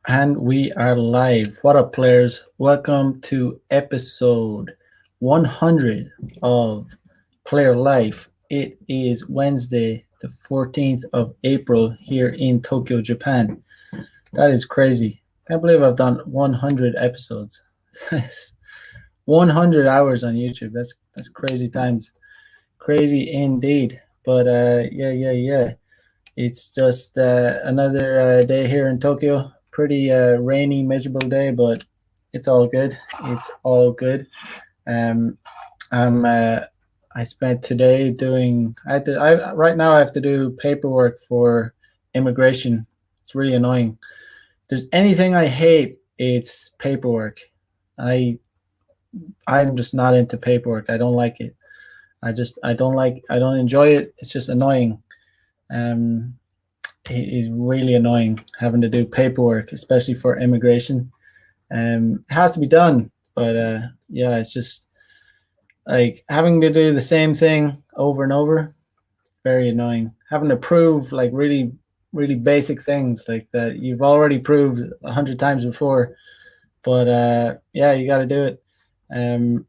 And we are live. What up, players? Welcome to episode 100 of Player Life. It is Wednesday, the 14th of April here in Tokyo, Japan. That is crazy. Can't believe I've done 100 episodes. That's 100 hours on YouTube. That's crazy times. Crazy indeed. But yeah. It's just another day here in Tokyo. Pretty rainy, miserable day, but it's all good. It's all good. Um, I'm. I spent today doing. I right now I have to do paperwork for immigration. It's really annoying. If there's anything I hate, it's paperwork. I I'm just not into paperwork. I don't like it. I don't like. I don't enjoy it. It's just annoying. Um, it is really annoying having to do paperwork, especially for immigration. It has to be done, but yeah, it's just like having to do the same thing over and over. Very annoying. Having to prove like really basic things like that you've already proved 100 times before, but yeah, you got to do it. Um,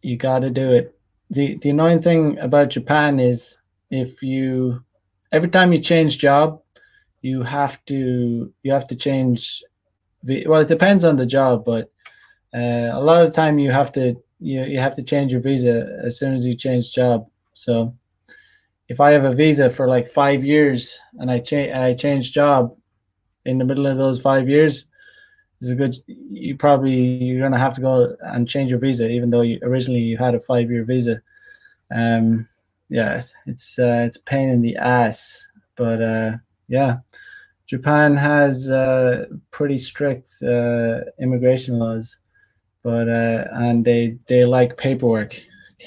you got to do it. The annoying thing about Japan is if you every time you change job, you have to change. Well, it depends on the job, but a lot of the time you have to change your visa as soon as you change job. So if I have a visa for like 5 years and I change job in the middle of those 5 years, is a good. You're gonna have to go and change your visa, even though originally you had a 5 year visa. Um, yeah, it's a pain in the ass, but yeah. Japan has pretty strict immigration laws, but and they like paperwork.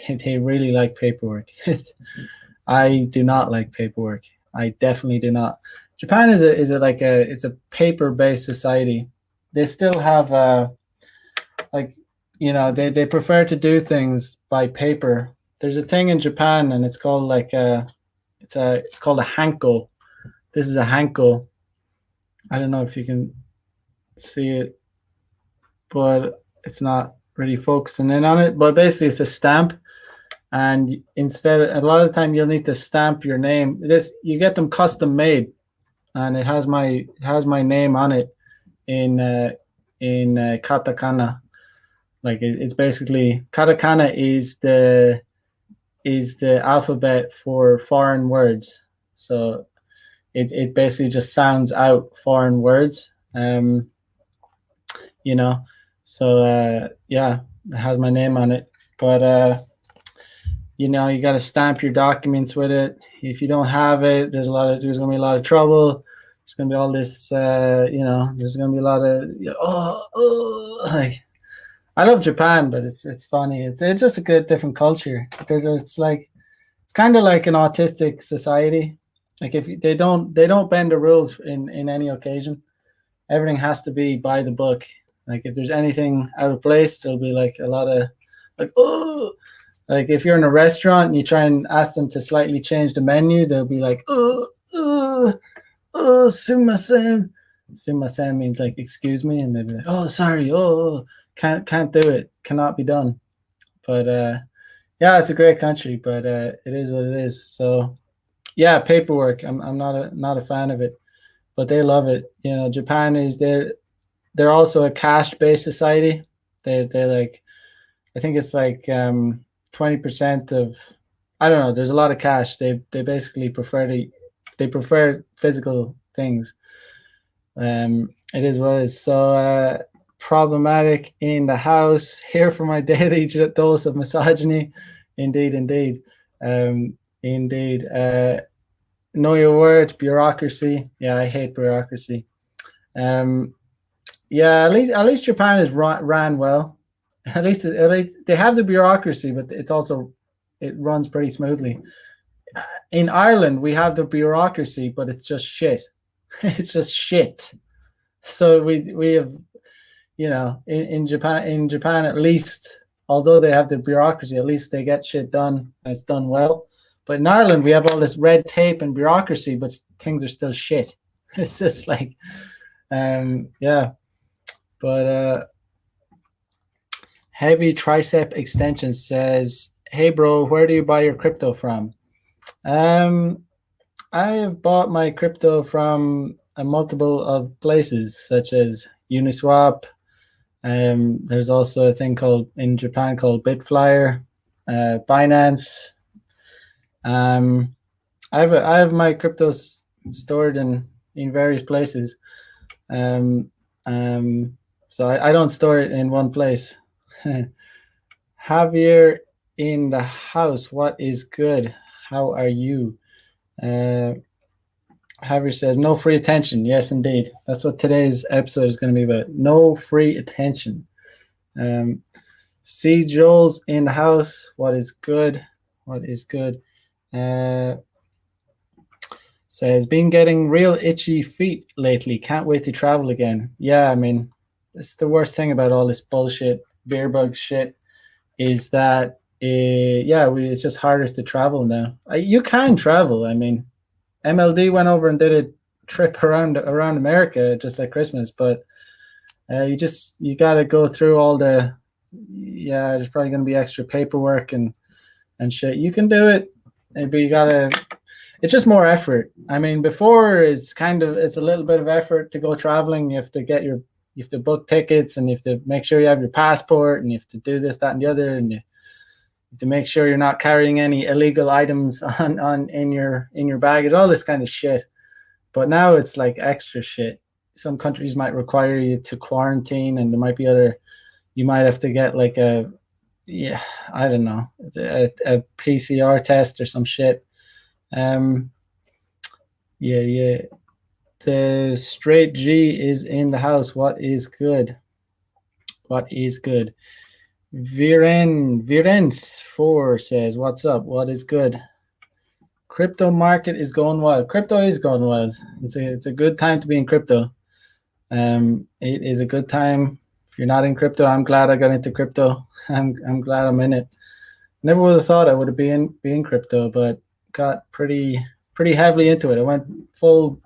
They really like paperwork. I do not like paperwork. I definitely do not. Japan is a like a it's a paper based society. They still have like they prefer to do things by paper. There's a thing in Japan and it's called like it's called a hanko. This is a hanko. I don't know if you can see it, but it's not really focusing in on it. But basically, it's a stamp, and instead, a lot of the time, you'll need to stamp your name. This you get them custom made, and it has my name on it in katakana. Like it's basically katakana is the alphabet for foreign words. So it basically just sounds out foreign words. You know. So yeah, it has my name on it. But you got to stamp your documents with it. If you don't have it, there's gonna be a lot of trouble. There's gonna be all this, there's gonna be a lot of like. I love Japan, but it's funny. It's just a good different culture. It's like it's kind of like an autistic society. Like if they don't bend the rules in any occasion. Everything has to be by the book. Like if there's anything out of place, there'll be like a lot of like like if you're in a restaurant and you try and ask them to slightly change the menu, they'll be like sumasen. Sumasen means like excuse me, and they'll be like sorry, can't do it, cannot be done. But yeah, it's a great country, but it is what it is. So yeah, paperwork. I'm not a fan of it, but they love it. Japan is they're also a caste based society. They like I think it's like 20% of I don't know. There's a lot of cash. They basically they prefer physical things. It is what it is. So problematic in the house here for my daily dose of misogyny. Indeed. Indeed. Know your words, bureaucracy. Yeah, I hate bureaucracy. Um, yeah, at least Japan is ran well. At least they have the bureaucracy, but it runs pretty smoothly. In Ireland, we have the bureaucracy, but it's just shit. It's just shit. So we have in Japan at least, although they have the bureaucracy, at least they get shit done and it's done well. But in Ireland, we have all this red tape and bureaucracy, but things are still shit. It's just like Yeah, but Heavy Tricep Extension says, "Hey, bro, where do you buy your crypto from?" Um, I have bought my crypto from a multiple of places, such as Uniswap. There's also a thing called in Japan called Bitflyer, Binance. Um, I have my cryptos stored in various places. Um, so I don't store it in one place. Javier in the house. What is good? How are you? Uh, Javier says, no free attention. Yes, indeed. That's what today's episode is going to be about. No free attention. See Joel's in the house. What is good? What is good? Says, been getting real itchy feet lately. Can't wait to travel again. Yeah, I mean, it's the worst thing about all this bullshit, beer bug shit, is that, it's just harder to travel now. You can travel. I mean, MLD went over and did a trip around America just at Christmas, but you got to go through all the, there's probably going to be extra paperwork and shit. You can do it, but you got to, it's just more effort. I mean, before it's a little bit of effort to go traveling. You have to you have to book tickets, and you have to make sure you have your passport, and you have to do this, that, and the other, and you have to make sure you're not carrying any illegal items on in your baggage, all this kind of shit. But now it's like extra shit. Some countries might require you to quarantine, and there might be you might have to get like I don't know, a PCR test or some shit. Yeah. The straight G is in the house. What is good? What is good? Virens4 says, what's up? What is good? Crypto market is going wild. Crypto is going wild. It's a good time to be in crypto. It is a good time. If you're not in crypto, I'm glad I got into crypto. I'm glad I'm in it. Never would have thought I would have been in crypto, but got pretty heavily into it. I went full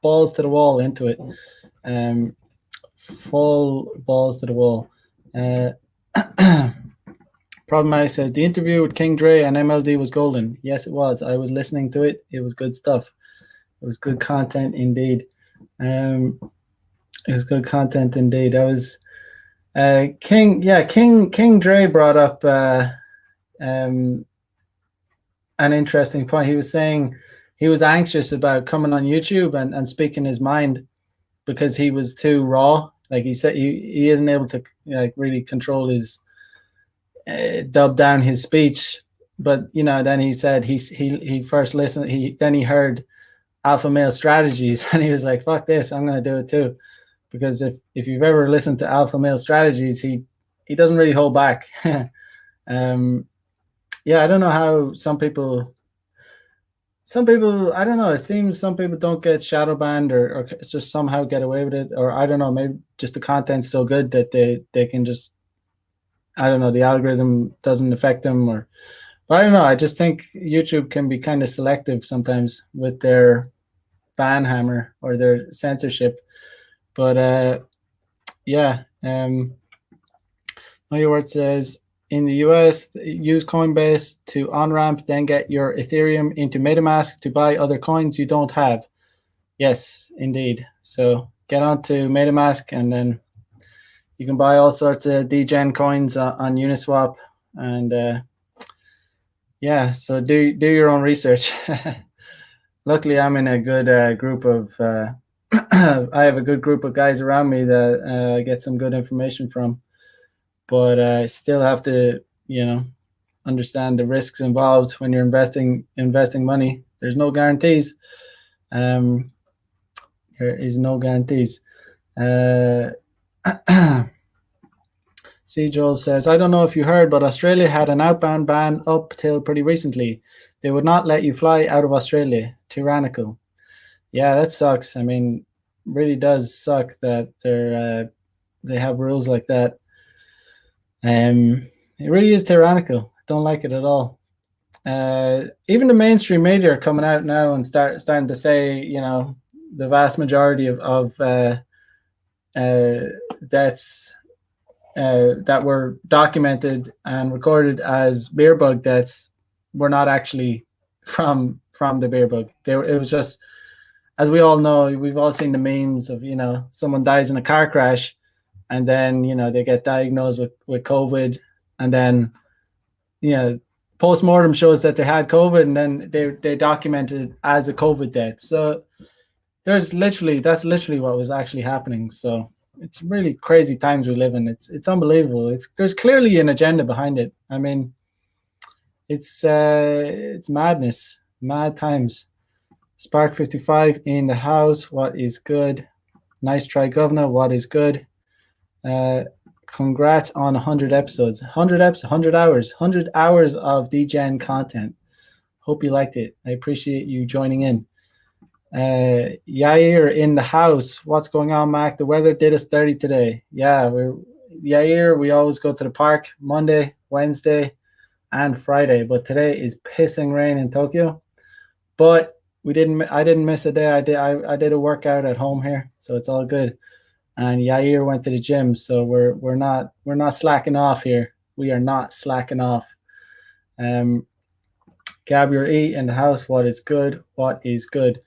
balls to the wall into it. Full balls to the wall. Problematic says, the interview with King Dre and MLD was golden. Yes, it was. I was listening to it. It was good stuff. It was good content indeed. It was good content indeed. I was King Dre brought up an interesting point. He was saying he was anxious about coming on YouTube and speaking his mind because he was too raw. Like he said, he isn't able to really control his dub down his speech. But then he said he first listened. Then he heard Alpha Male Strategies, and he was like, "Fuck this! I'm going to do it too." Because if you've ever listened to Alpha Male Strategies, he doesn't really hold back. I don't know how some people, I don't know, it seems some people don't get shadow banned or just somehow get away with it, or I don't know, maybe just the content's so good that they can just, I don't know, the algorithm doesn't affect them, but I don't know. I just think YouTube can be kind of selective sometimes with their ban hammer or their censorship. But Know Your Word says, in the US, use Coinbase to on-ramp, then get your Ethereum into MetaMask to buy other coins you don't have. Yes, indeed. So get onto MetaMask, and then you can buy all sorts of degen coins on Uniswap. And so do your own research. Luckily, I'm in a good group of I have a good group of guys around me that I get some good information from. But I still have to, understand the risks involved when you're investing money. There's no guarantees. There is no guarantees. C. Joel says, I don't know if you heard, but Australia had an outbound ban up till pretty recently. They would not let you fly out of Australia. Tyrannical. Yeah, that sucks. I mean, really does suck that they have rules like that. It really is tyrannical. Don't like it at all. Even the mainstream media are coming out now and starting to say, the vast majority of deaths that were documented and recorded as beer bug deaths were not actually from the beer bug. It was just, as we all know, we've all seen the memes of, someone dies in a car crash, and then they get diagnosed with COVID, and then post-mortem shows that they had COVID, and then they documented it as a COVID death. So that's literally what was actually happening. So it's really crazy times we live in. It's unbelievable. There's clearly an agenda behind it. I mean, it's madness, mad times. Spark 55 in the house. What is good? Nice try, Governor. What is good? Congrats on 100 episodes. 100 episodes, 100 hours. 100 hours of DGen content. Hope you liked it. I appreciate you joining in. Yair in the house. What's going on, Mac? The weather did us dirty today. Yeah, Yair, we always go to the park Monday, Wednesday, and Friday. But today is pissing rain in Tokyo. But I didn't miss a day. I did a workout at home here, so it's all good. And Yair went to the gym, so we're not slacking off here. We are not slacking off. Gabriel E in the house. What is good? What is good?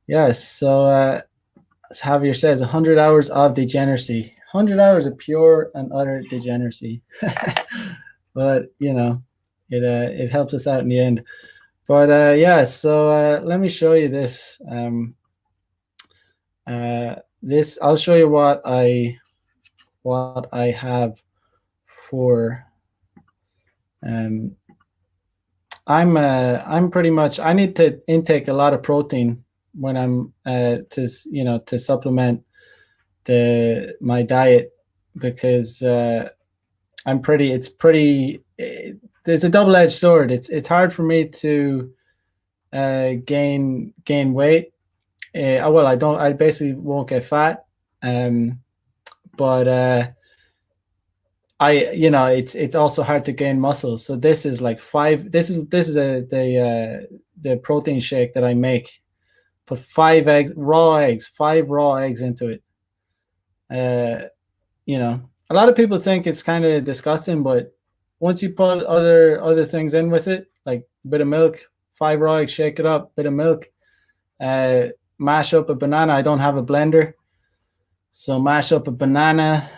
Yes. So as Javier says, 100 hours of degeneracy. 100 hours of pure and utter degeneracy. But it helps us out in the end. But so let me show you this. I'll show you what I have for. I'm pretty much, I need to intake a lot of protein when I'm to supplement my diet, because there's a double-edged sword. It's hard for me to gain weight. I basically won't get fat. But it's also hard to gain muscle. So this is like this is the protein shake that I make. Put 5 eggs, 5 raw eggs into it. A lot of people think it's kind of disgusting, but once you put other things in with it, like a bit of milk, 5 raw eggs, shake it up, bit of milk, mash up a banana. I don't have a blender, so mash up a banana,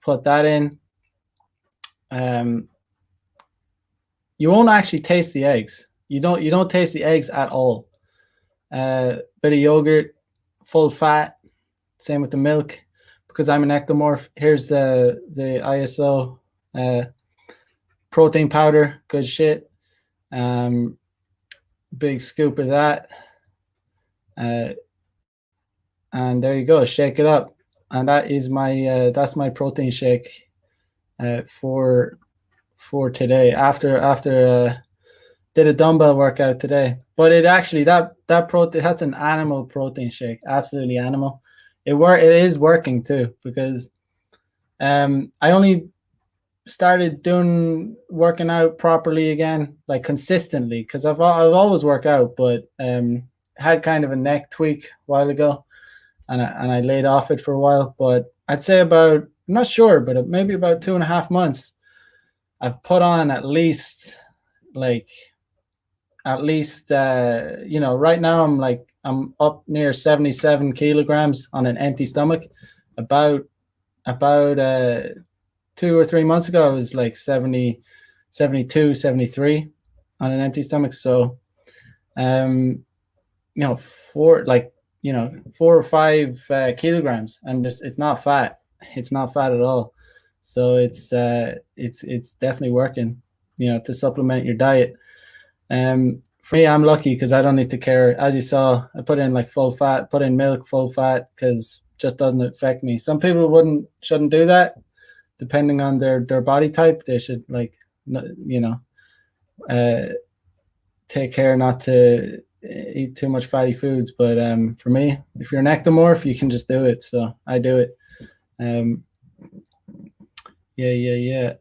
put that in. You won't actually taste the eggs. You don't taste the eggs at all. Bit of yogurt, full fat. Same with the milk, because I'm an ectomorph. Here's the ISO protein powder. Good shit. Big scoop of that. And there you go. Shake it up, and that is that's my protein shake for today. After did a dumbbell workout today, but it actually that protein, that's an animal protein shake. Absolutely animal. It is working too, because I only started working out properly again, like consistently, because I've always worked out, but had kind of a neck tweak a while ago, and I laid off it for a while. But I'd say I'm not sure, but maybe about 2.5 months, I've put on at least right now I'm up near 77 kilograms on an empty stomach. About 2 or 3 months ago, I was like 70, 72, 73 on an empty stomach. So, 4 or 5 kilograms, and it's not fat. It's not fat at all. So it's definitely working, to supplement your diet. For me, I'm lucky because I don't need to care. As you saw, I put in like full fat, put in milk, full fat, because it just doesn't affect me. Some people shouldn't do that, depending on their body type. They should take care not to eat too much fatty foods. But for me, if you're an ectomorph, you can just do it. So I do it. Yeah.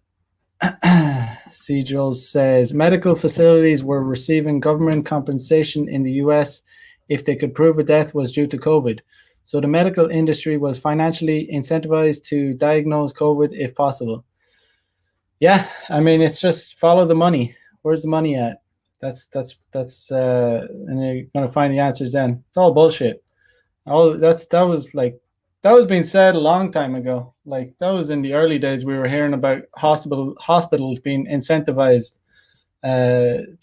Cedral says medical facilities were receiving government compensation in the US if they could prove a death was due to COVID. So the medical industry was financially incentivized to diagnose COVID if possible. Yeah, I mean, it's just follow the money. Where's the money at? And you're gonna find the answers then. It's all bullshit. Oh, that was being said a long time ago. Like that was in the early days. We were hearing about hospitals being incentivized to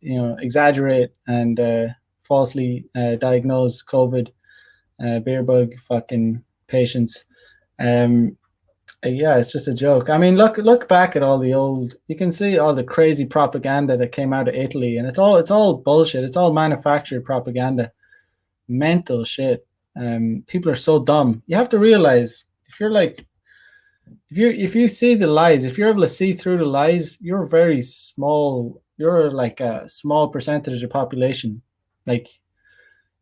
exaggerate and falsely diagnose COVID, beer bug fucking patients. Um, yeah, it's just a joke. I mean, look back at all the old. You can see all the crazy propaganda that came out of Italy, and it's all bullshit. It's all manufactured propaganda, mental shit. People are so dumb. You have to realize if you see the lies, if you're able to see through the lies, you're very small. You're like a small percentage of the population, like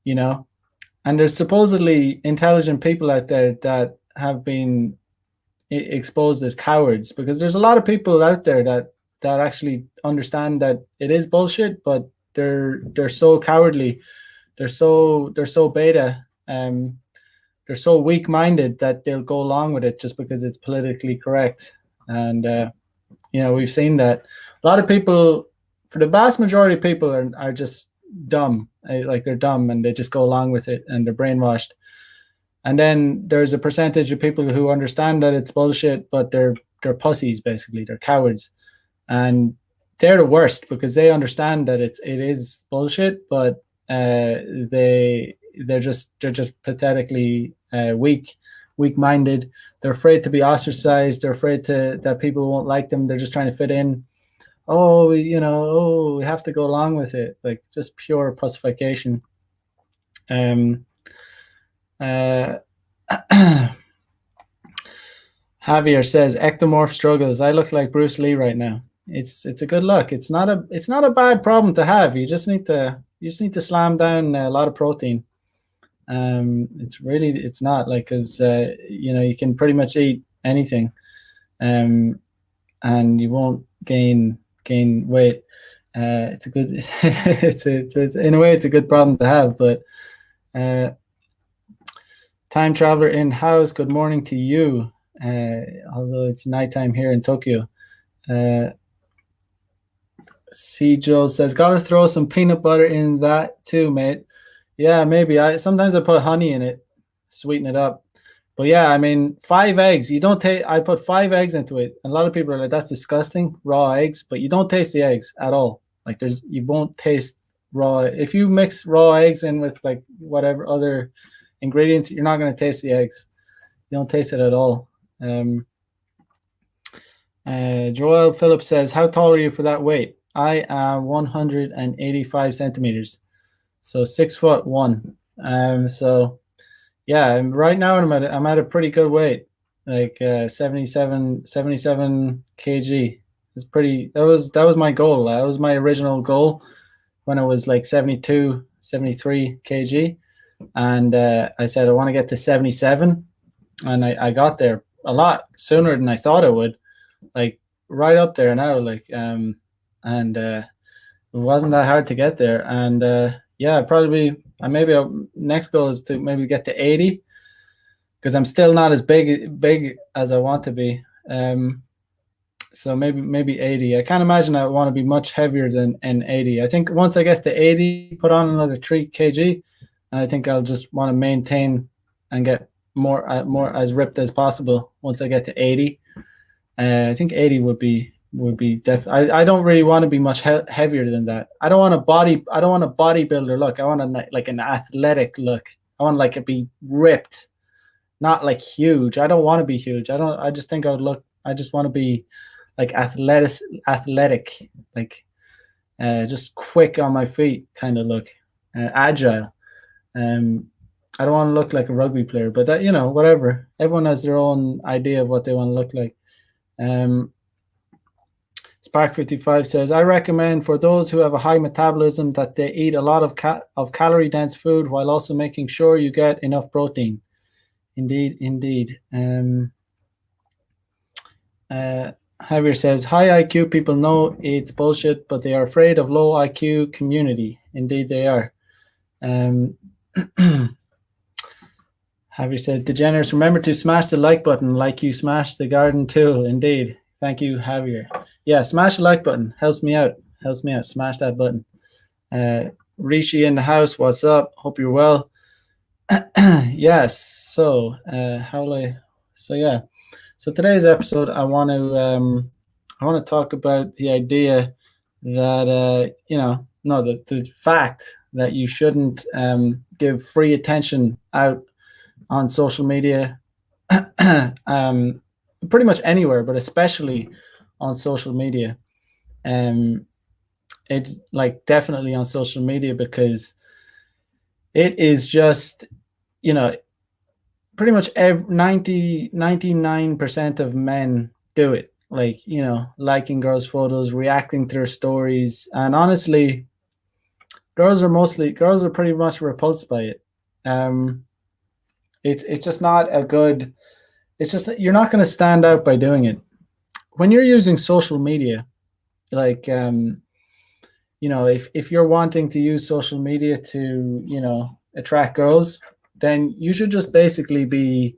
you know. And there's supposedly intelligent people out there that have been exposed as cowards because there's a lot of people out there that actually understand that it is bullshit, but they're so cowardly, they're so beta, they're so weak-minded that they'll go along with it just because it's politically correct. And we've seen that a lot of people, for the vast majority of people, are just dumb. Like they're dumb and they just go along with it and they're brainwashed. And then there's a percentage of people who understand that it's bullshit, but they're pussies basically. They're cowards, and they're the worst because they understand that it is bullshit, but they're just pathetically weak-minded. They're afraid to be ostracized. They're afraid that people won't like them. They're just trying to fit in. Oh, we have to go along with it. Like just pure pussification. Javier says ectomorph struggles. I look like Bruce Lee right now. It's a good look. It's not a bad problem to have. You just need to slam down a lot of protein. It's not like because you can pretty much eat anything, and you won't gain weight. It's a good it's in a way it's a good problem to have, but time traveler in house, good morning to you. Although it's nighttime here in Tokyo. C. Joel says, gotta throw some peanut butter in that too, mate. Yeah, maybe. Sometimes I put honey in it, sweeten it up. But yeah, I mean, 5 eggs. You don't take. I put 5 eggs into it. And a lot of people are like, "That's disgusting, raw eggs." But you don't taste the eggs at all. Like you won't taste raw. If you mix raw eggs in with like whatever other ingredients, you're not going to taste the eggs. You don't taste it at all. Joel Phillips says, "How tall are you for that weight?" I am 185 centimeters, so 6'1". So yeah, right now I'm at a pretty good weight, like 77 kg. It's pretty. That was my goal. That was my original goal when I was like 72, 73 kg, and I said I want to get to 77, and I got there a lot sooner than I thought I would, like right up there now, like and it wasn't that hard to get there, and yeah, probably maybe next goal is to maybe get to 80 because I'm still not as big as I want to be. So maybe 80. I can't imagine I want to be much heavier than 80. I think once I get to 80, put on another 3 kg, and I think I'll just want to maintain and get more as ripped as possible once I get to 80. I think 80 would be I don't really want to be much heavier than that. I don't want a bodybuilder look. I want like an athletic look. I want like to be ripped, not like huge. I don't want to be huge. I just think I just want to be like athletic, like just quick on my feet kind of look, agile. I don't want to look like a rugby player, but that, whatever. Everyone has their own idea of what they want to look like. Spark55 says, I recommend for those who have a high metabolism that they eat a lot of calorie-dense food while also making sure you get enough protein. Indeed. Javier says, high IQ people know it's bullshit, but they are afraid of low IQ community. Indeed, they are. Um, Javier says, "Degenerates, remember to smash the like button like you smashed the garden tool." Indeed. Thank you, Javier. Yeah, smash the like button. Helps me out. Helps me out. Smash that button. Rishi in the house. What's up? Hope you're well. Yes. So, how will I? So yeah. So today's episode, I want to talk about the idea that no, the fact that you shouldn't give free attention out on social media, um, pretty much anywhere, but especially on social media. Um, it like definitely on social media because it is just you know pretty much 99% of men do it, like liking girls photos, reacting to their stories, and honestly girls are pretty much repulsed by it. um it's just not a good, it's just that you're not going to stand out by doing it when you're using social media. Like if you're wanting to use social media to attract girls, then you should just basically be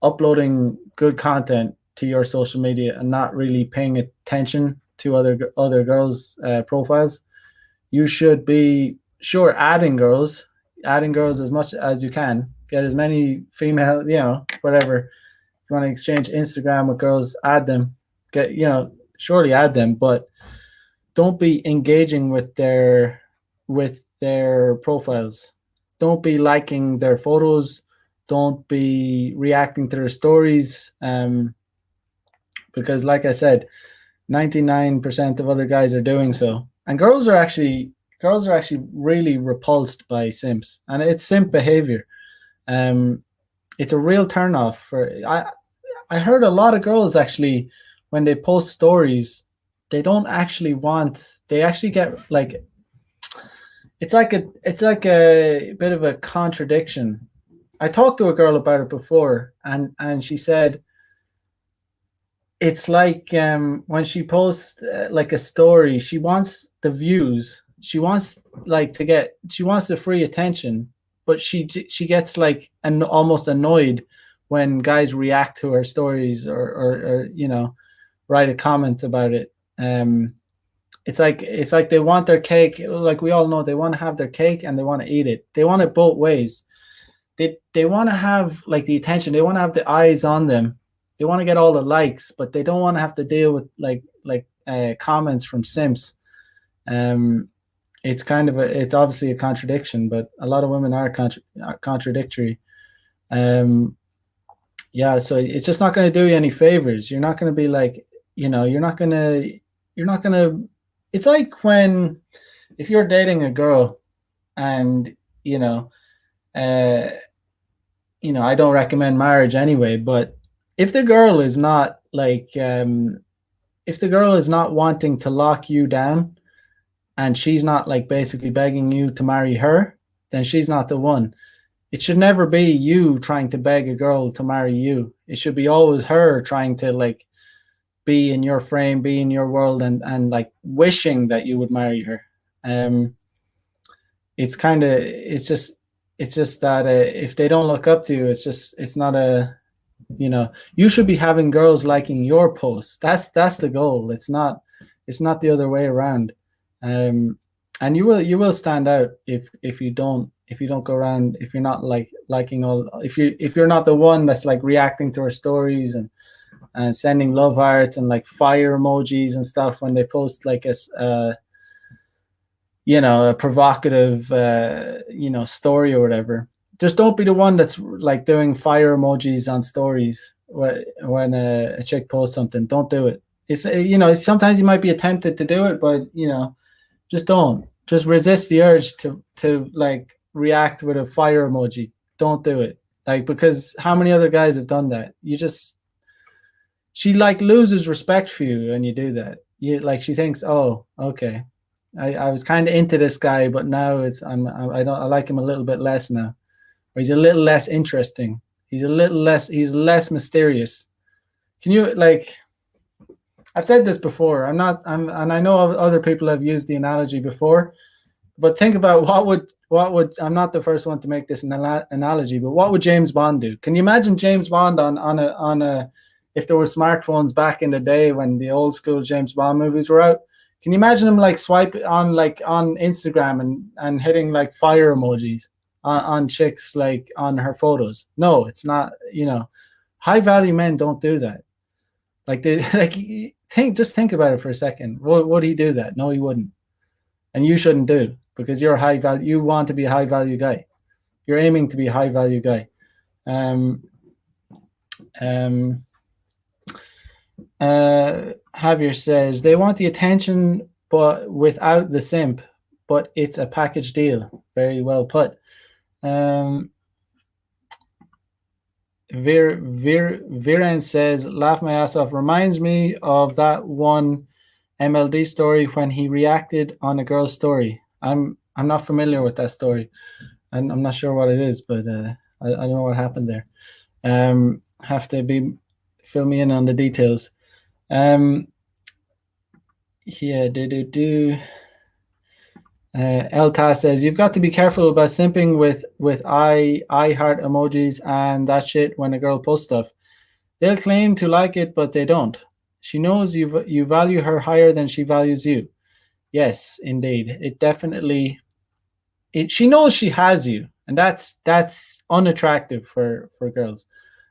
uploading good content to your social media and not really paying attention to other girls' profiles. You should be sure adding girls as much as you can. Get as many female, whatever. If you want to exchange Instagram with girls, add them. Get surely add them, but don't be engaging with their profiles. Don't be liking their photos. Don't be reacting to their stories. Because like I said, 99% of other guys are doing so. And girls are actually really repulsed by simps. And it's simp behavior. Um it's a real turnoff for I heard a lot of girls actually when they post stories, they don't actually want, they actually get like, it's like a bit of a contradiction. I talked to a girl about it before, and she said it's like when she posts like a story, she wants the views, she wants she wants the free attention, but she gets like almost annoyed when guys react to her stories or write a comment about it. It's like they want their cake. Like we all know, they want to have their cake and they want to eat it. They want it both ways. They want to have like the attention. They want to have the eyes on them. They want to get all the likes, but they don't want to have to deal with comments from simps. Um, it's obviously a contradiction, but a lot of women are contradictory. Um, yeah, so it's just not going to do you any favors. You're not going to be like, you're not going to. It's like when if you're dating a girl and you know uh I don't recommend marriage anyway, but if the girl is not if the girl is not wanting to lock you down and she's not like basically begging you to marry her, then she's not the one. It should never be you trying to beg a girl to marry you. It should be always her trying to like be in your frame, be in your world, and like wishing that you would marry her. Um, it's just that if they don't look up to you, it's not a you should be having girls liking your posts. That's the goal. It's not the other way around. And you will stand out if you don't go around, if you're not like liking all, if you're not the one that's like reacting to her stories and sending love hearts and like fire emojis and stuff when they post like a provocative story or whatever. Just don't be the one that's like doing fire emojis on stories when a chick posts something. Don't do it. It's sometimes you might be tempted to do it, but just don't. Just resist the urge to like react with a fire emoji. Don't do it. Like, because how many other guys have done that? She like loses respect for you when you do that. She thinks, oh, okay, I was kind of into this guy, but now I like him a little bit less now, or he's a little less interesting. He's less mysterious. Can you like? I've said this before. And I know other people have used the analogy before, but think about what would I'm not the first one to make this analogy, but what would James Bond do? Can you imagine James Bond on a if there were smartphones back in the day when the old school James Bond movies were out? Can you imagine him like swipe on like on Instagram and hitting like fire emojis on chicks like on her photos? No, it's not. High value men don't do that. Like they like think about it for a second. Would he do that? No, he wouldn't. And you shouldn't do because you're a high value. You want to be a high value guy. You're aiming to be a high value guy. Um, um, Javier says they want the attention, but without the simp. But it's a package deal. Very well put. Viren says, laugh my ass off. Reminds me of that one MLD story when he reacted on a girl's story. I'm not familiar with that story. I'm not sure what it is, but I don't know what happened there. Have to fill me in on the details. Yeah, Elta says you've got to be careful about simping with I heart emojis and that shit when a girl posts stuff. They'll claim to like it, but they don't. She knows you value her higher than she values you. Yes, indeed. It definitely. She knows she has you, and that's unattractive for girls.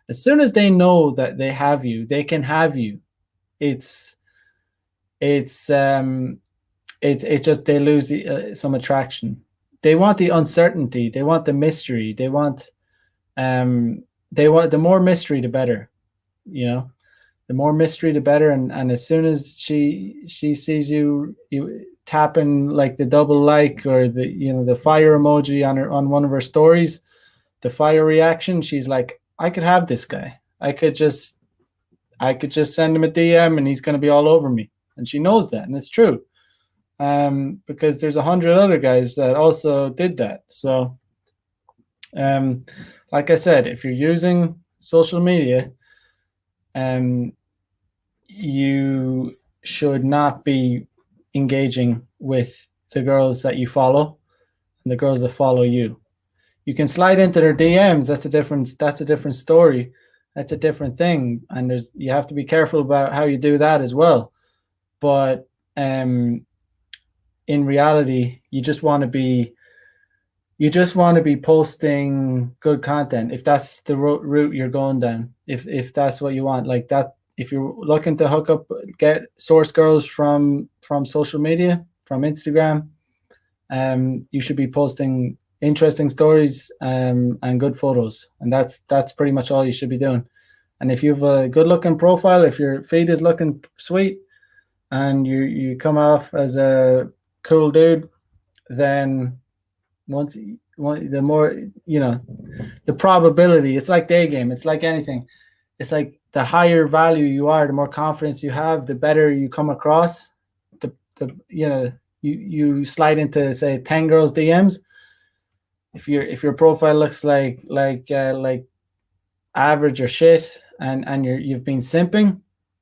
As soon as they know that they have you, they can have you. It's just they lose some attraction. They want the uncertainty. They want the mystery. They want the more mystery, the better. The more mystery, the better. And as soon as she sees you tapping like the double like or the fire emoji on one of her stories, the fire reaction, she's like, I could have this guy. I could just send him a DM and he's going to be all over me. And she knows that, and it's true. Because there's 100 other guys that also did that. So, like I said, if you're using social media, you should not be engaging with the girls that you follow and the girls that follow you. You can slide into their DMs. That's a different story. That's a different thing. And you have to be careful about how you do that as well. But in reality, you just want to be posting good content if that's the route you're going down. If that's what you want, like that. If you're looking to hook up, get source girls from social media, from Instagram, you should be posting interesting stories and good photos, and that's pretty much all you should be doing. And if you have a good looking profile, if your feed is looking sweet, and you come off as a cool dude, then the more the probability. It's like day game. It's like anything. It's like the higher value you are, the more confidence you have, the better you come across. You slide into say 10 girls DMs. If your profile looks like average or shit, and you've been simping,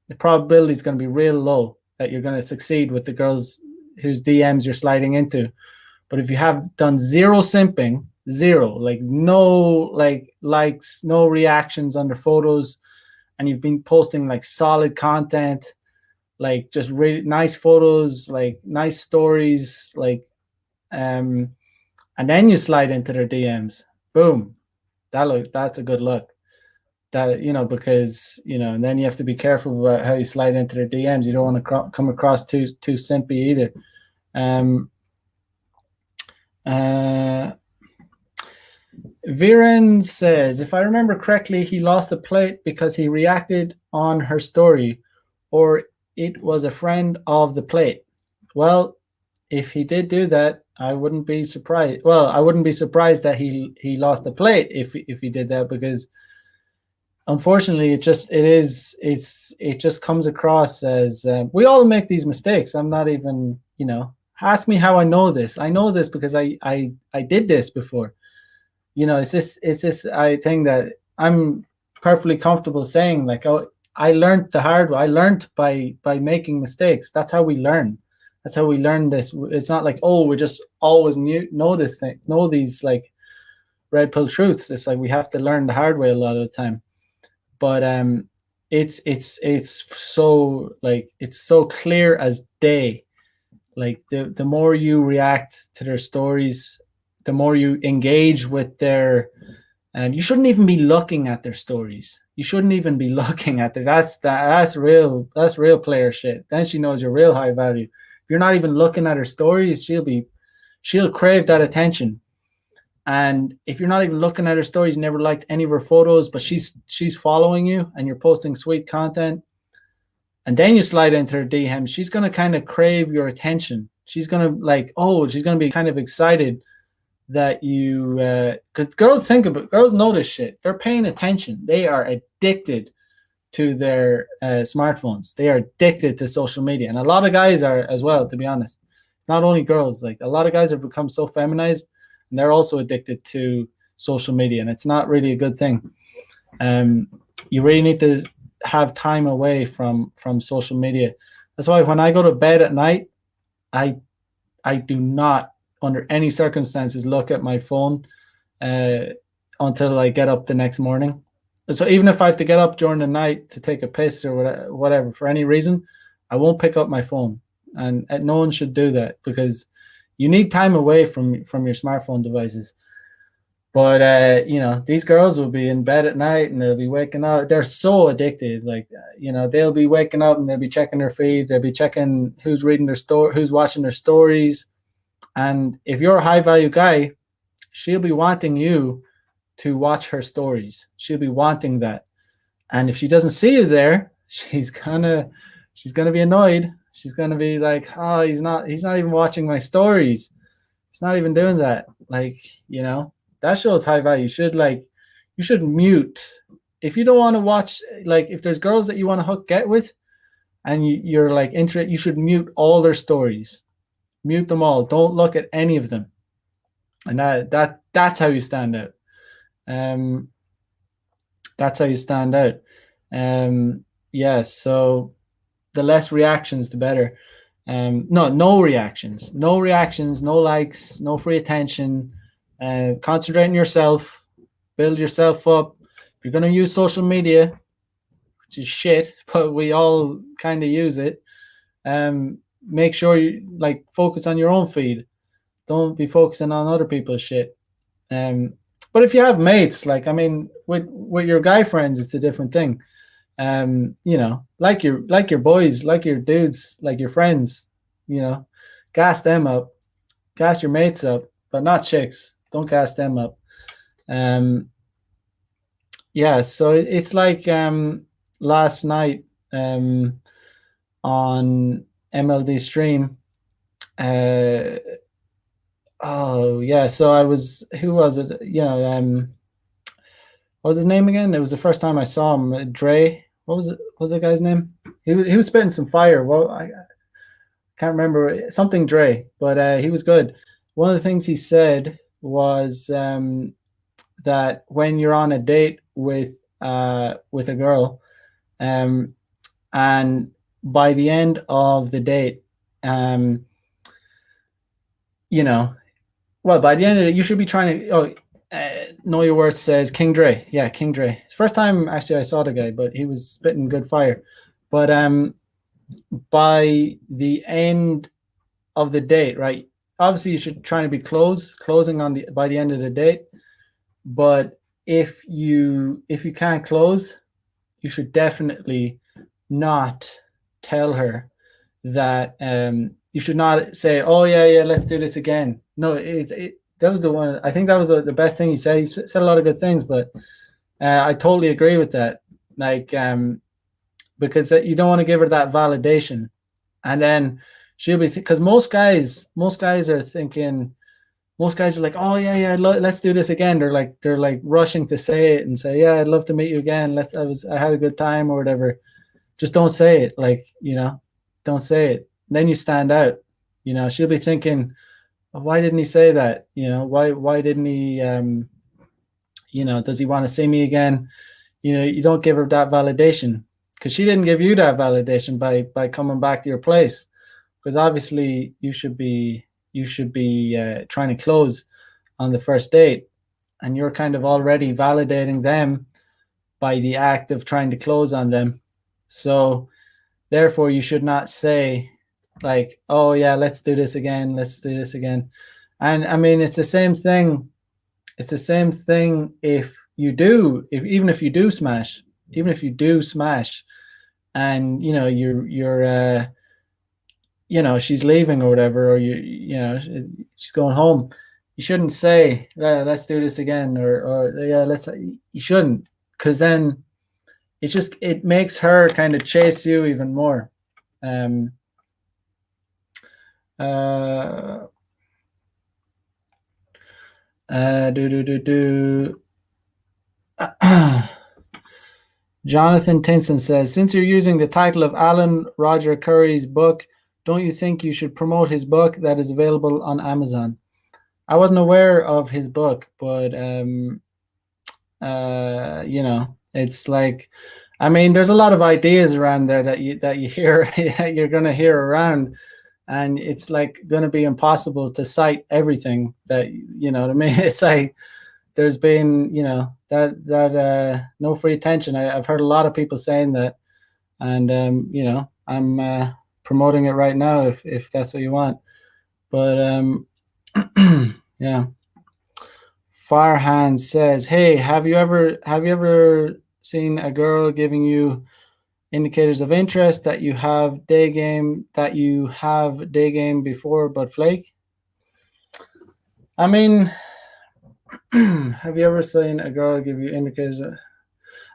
the probability is going to be real low that you're going to succeed with the girls whose DMs you're sliding into. But if you have done zero simping, like no likes, no reactions under photos, and you've been posting like solid content, like just really nice photos, like nice stories, like and then you slide into their DMs, boom, that's a good look. That because and then you have to be careful about how you slide into their DMs. You don't want to come across too simpy either. Viren says, if I remember correctly, he lost a plate because he reacted on her story, or it was a friend of the plate. Well, if he did do that, I wouldn't be surprised. Well, I wouldn't be surprised that he lost the plate if he did that, because unfortunately, it just comes across as we all make these mistakes. I'm not even, ask me how I know this. I know this because I did this before. It's this I think that I'm perfectly comfortable saying, like, oh, I learned the hard way. I learned by making mistakes. That's how we learn. That's how we learn this. It's not like, oh, we just always know this thing, know these like red pill truths. It's like we have to learn the hard way a lot of the time. But it's so like it's so clear as day. Like the more you react to their stories, the more you engage with their you shouldn't even be looking at their stories. You shouldn't even be looking at their that's real player shit. Then she knows you're real high value. If you're not even looking at her stories, she'll crave that attention. And if you're not even looking at her stories, never liked any of her photos, but she's following you and you're posting sweet content, and then you slide into her DM, she's gonna kind of crave your attention. She's gonna like, oh, she's gonna be kind of excited that you because girls know this shit. They're paying attention. They are addicted to their smartphones. They are addicted to social media, and a lot of guys are as well. To be honest, it's not only girls. Like a lot of guys have become so feminized, and they're also addicted to social media, and it's not really a good thing. You really need to have time away from social media. That's why when I go to bed at night, I I do not under any circumstances look at my phone uh, until I get up the next morning. So even if I have to get up during the night to take a piss or whatever for any reason, I won't pick up my phone, and no one should do that because you need time away from your smartphone devices. But these girls will be in bed at night and they'll be waking up. They're so addicted. Like they'll be waking up and they'll be checking their feed. They'll be checking who's reading their story, who's watching their stories. And if you're a high value guy, she'll be wanting you to watch her stories. She'll be wanting that. And if she doesn't see you there, she's gonna be annoyed. She's gonna be like, oh, he's not even watching my stories. He's not even doing that. Like, that shows high value. You should mute. If you don't want to watch, like if there's girls that you want to get with and you're like interested, you should mute all their stories. Mute them all. Don't look at any of them. And that's how you stand out. That's how you stand out. Yeah, so the less reactions, the better. No reactions, no likes, no free attention. Concentrate on yourself, build yourself up. If you're going to use social media, which is shit, but we all kind of use it, make sure you like focus on your own feed. Don't be focusing on other people's shit. But if you have mates, like I mean, with your guy friends, it's a different thing. Like your boys, like your dudes, like your friends, gas them up, gas your mates up, but not chicks. Don't gas them up. Yeah, so it's like last night on MLD stream. Oh yeah, so who was it? What was his name again? It was the first time I saw him. Dre. What was it? What was that guy's name? He was spitting some fire. Well, I can't remember something Dre, but he was good. One of the things he said was that when you're on a date with a girl, and by the end of the date, well, by the end of it, you should be trying to. Know Your Worth says King Dre. Yeah, King Dre. It's the first time actually I saw the guy, but he was spitting good fire. But by the end of the date, right? Obviously, you should try to be closing by the end of the date. But if you can't close, you should definitely not tell her that. You should not say, "Oh yeah, let's do this again." No, that was the one. I think that was the best thing he said. He said a lot of good things, but I totally agree with that. Like, because you don't want to give her that validation, and then she'll be because most guys are thinking. Most guys are like, "Oh yeah, let's do this again." They're like rushing to say it and say, "Yeah, I'd love to meet you again. I had a good time or whatever." Just don't say it. Like, don't say it. And then you stand out. She'll be thinking, why didn't he say that? Why didn't he? Does he want to see me again? You don't give her that validation because she didn't give you that validation by coming back to your place. because obviously you should be trying to close on the first date, and you're kind of already validating them by the act of trying to close on them. So therefore, you should not say like, "Oh yeah, let's do this again. Let's do this again." And I mean, it's the same thing. It's the same thing if you do, if even if you do smash, even if you do smash, and she's leaving or whatever, or she's going home. You shouldn't say, yeah, let's do this again, or yeah, let's. You shouldn't, because then it makes her kind of chase you even more. Um, uh, do do do do. Jonathan Tinson says, since you're using the title of Alan Roger Curry's book, don't you think you should promote his book that is available on Amazon? I wasn't aware of his book, but it's like, I mean, there's a lot of ideas around there that you hear you're gonna hear around, and it's like gonna be impossible to cite everything that you know what I mean. It's like there's been that no free attention. I've heard a lot of people saying that, and I'm promoting it right now if that's what you want. But yeah. Farhan says, "Hey, have you ever seen a girl giving you indicators of interest that you have day game before but flake?" I mean, have you ever seen a girl give you indicators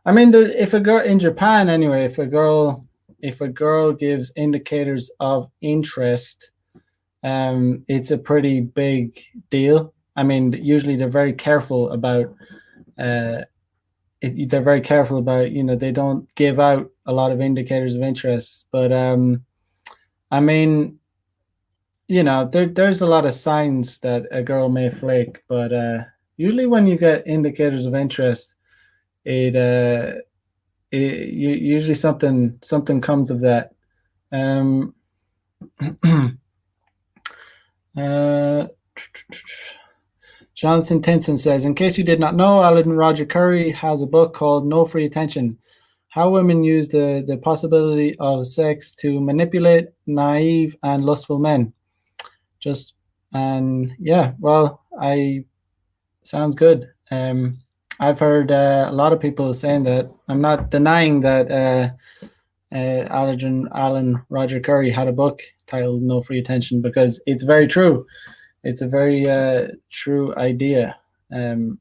I mean, if a girl in Japan anyway, if a girl gives indicators of interest, it's a pretty big deal. I mean, usually they're very careful about uh, they're very careful about they don't give out a lot of indicators of interest. But I mean, there's a lot of signs that a girl may flake, but usually when you get indicators of interest, it usually something comes of that. Um, Jonathan Tinson says, in case you did not know, Alan Roger Curry has a book called No Free Attention: How Women Use the Possibility of Sex to Manipulate Naive and Lustful Men. I sounds good. I've heard a lot of people saying that. I'm not denying that Alan Roger Curry had a book titled No Free Attention, because it's very true. It's a very true idea. Um,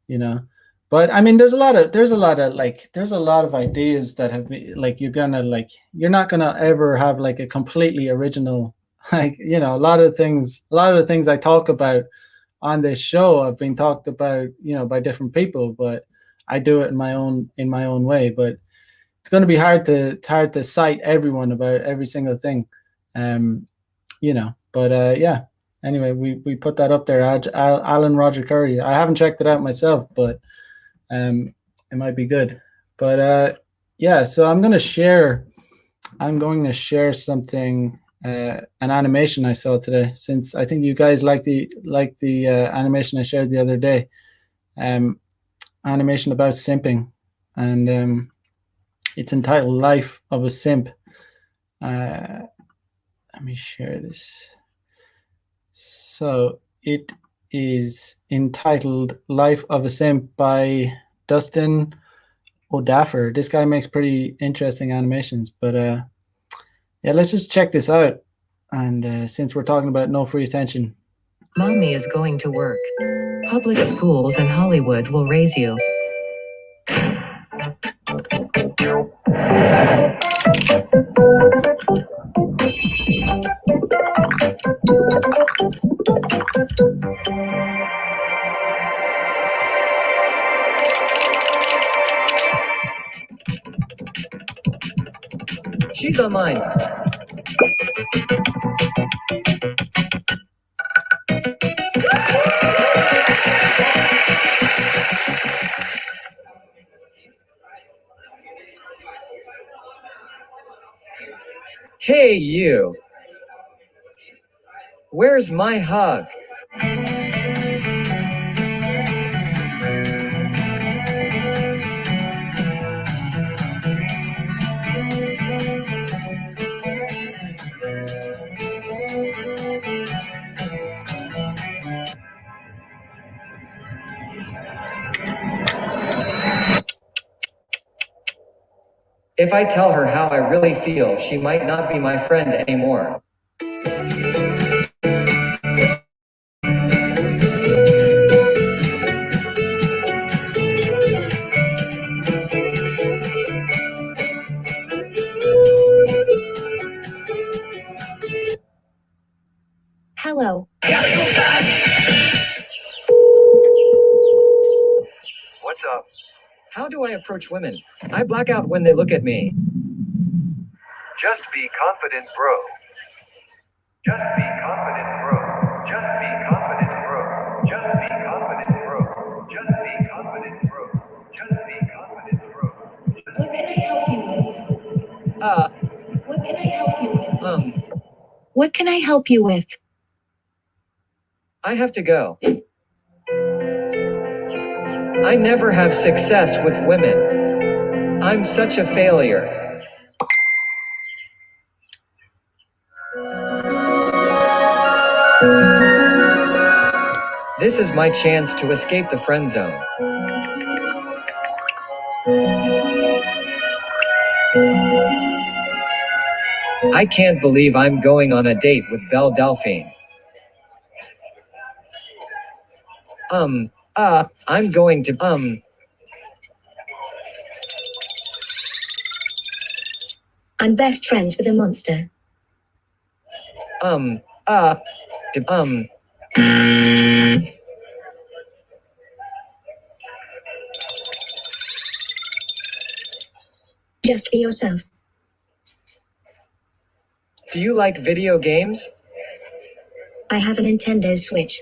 you know, but I mean, there's a lot of ideas that have been like you're not gonna ever have like a completely original a lot of things I talk about on this show have been talked about by different people, but I do it in my own way. But it's going to be hard to cite everyone about every single thing. But yeah, anyway, we put that up there. Alan Roger Curry, I haven't checked it out myself, but it might be good. But yeah, so I'm going to share something, an animation I saw today, since I think you guys like the animation I shared the other day. Animation about simping, and it's entitled Life of a Simp. Let me share this. So it is entitled Life of a Simp by Dustin O'Daffer. This guy makes pretty interesting animations, but yeah, let's just check this out. And since we're talking about no free attention. Mommy is going to work. Public schools in Hollywood will raise you. She's online. Hey, you. Where's my hug? If I tell her how I really feel, she might not be my friend anymore. Hello. What's up? How do I approach women? I black out when they look at me. Just be confident, bro. Just be confident, bro. Just be confident, bro. Just be confident, bro. Just be confident, bro. Just be confident, bro. What can I help you with? Uh, What can I help you with? um, What can I help you with? I have to go. I never have success with women. I'm such a failure. This is my chance to escape the friend zone. I can't believe I'm going on a date with Belle Delphine. I'm going to, I'm best friends with a monster. um, uh, um, Just be yourself. do you like video games? I have a Nintendo Switch.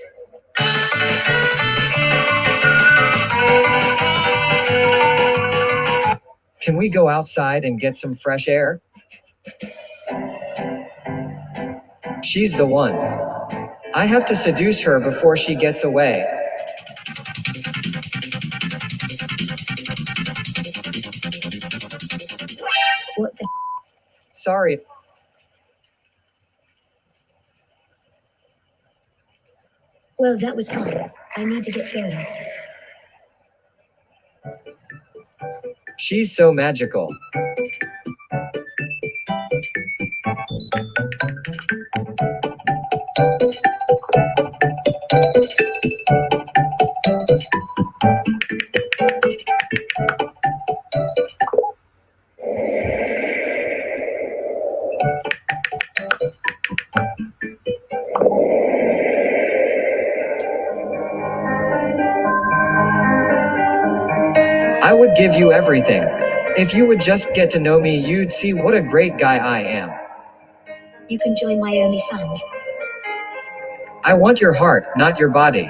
Can we go outside and get some fresh air? She's the one. I have to seduce her before she gets away. What the? Sorry. Well, that was fun. I need to get going. She's so magical. I would give you everything. If you would just get to know me, you'd see what a great guy I am. You can join my OnlyFans. I want your heart, not your body.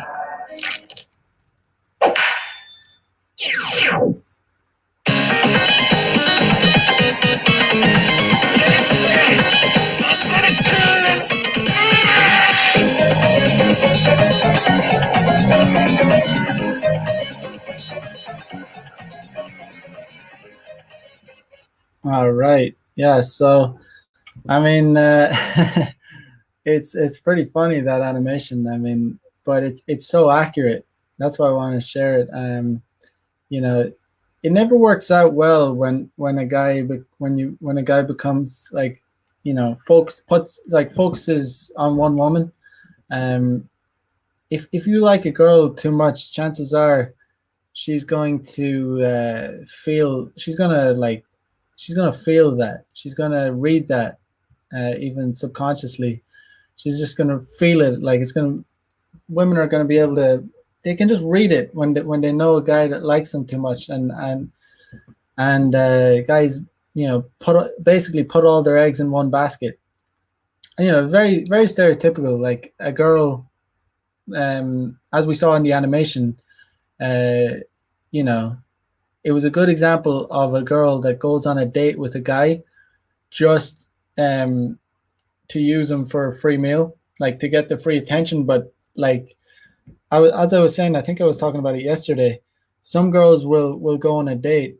All right. Yeah. So, I mean, it's pretty funny that animation. I mean, but it's so accurate. That's why I want to share it. You know, it never works out well when a guy when a guy becomes like, focuses on one woman. Um, if you like a girl too much, chances are she's going to she's gonna feel that, she's gonna read that, even subconsciously. She's just gonna feel it, like it's gonna women are gonna be able to, they can just read it when they know a guy that likes them too much, and guys, basically put all their eggs in one basket. And, very very stereotypical, like a girl, as we saw in the animation, uh, you know, it was a good example of a girl that goes on a date with a guy just, to use him for a free meal. like to get the free attention. But like as I was saying, I think I was talking about it yesterday. Some girls will go on a date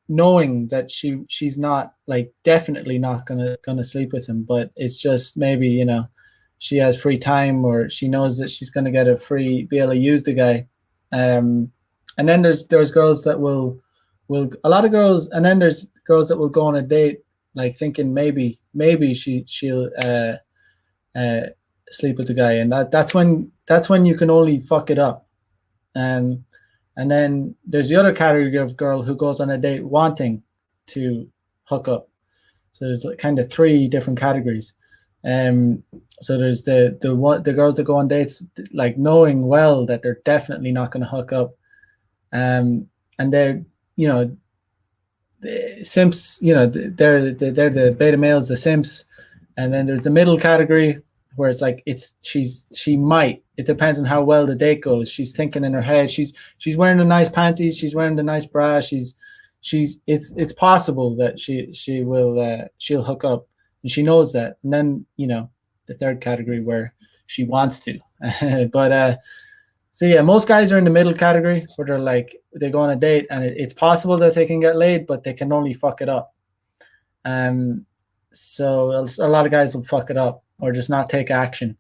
knowing that she's not like definitely not gonna sleep with him, but it's just maybe she has free time or she knows that she's gonna get a free be able to use the guy. And then there's girls that will a lot of girls, and then there's girls that will go on a date like thinking maybe she'll uh, sleep with the guy, and that's when you can only fuck it up. Um, and then there's the other category of girl who goes on a date wanting to hook up. So there's like kind of three different categories. So there's the girls that go on dates like knowing well that they're definitely not going to hook up. And they're you know the simps. They're the beta males, the simps. And then there's the middle category where it's like she might. It depends on how well the date goes. She's thinking in her head. She's wearing the nice panties. She's wearing the nice bra. It's possible that she'll hook up, and she knows that. And then the third category where she wants to, but so yeah, most guys are in the middle category where they're like they go on a date and it's possible that they can get laid, but they can only fuck it up. So a lot of guys will fuck it up or just not take action.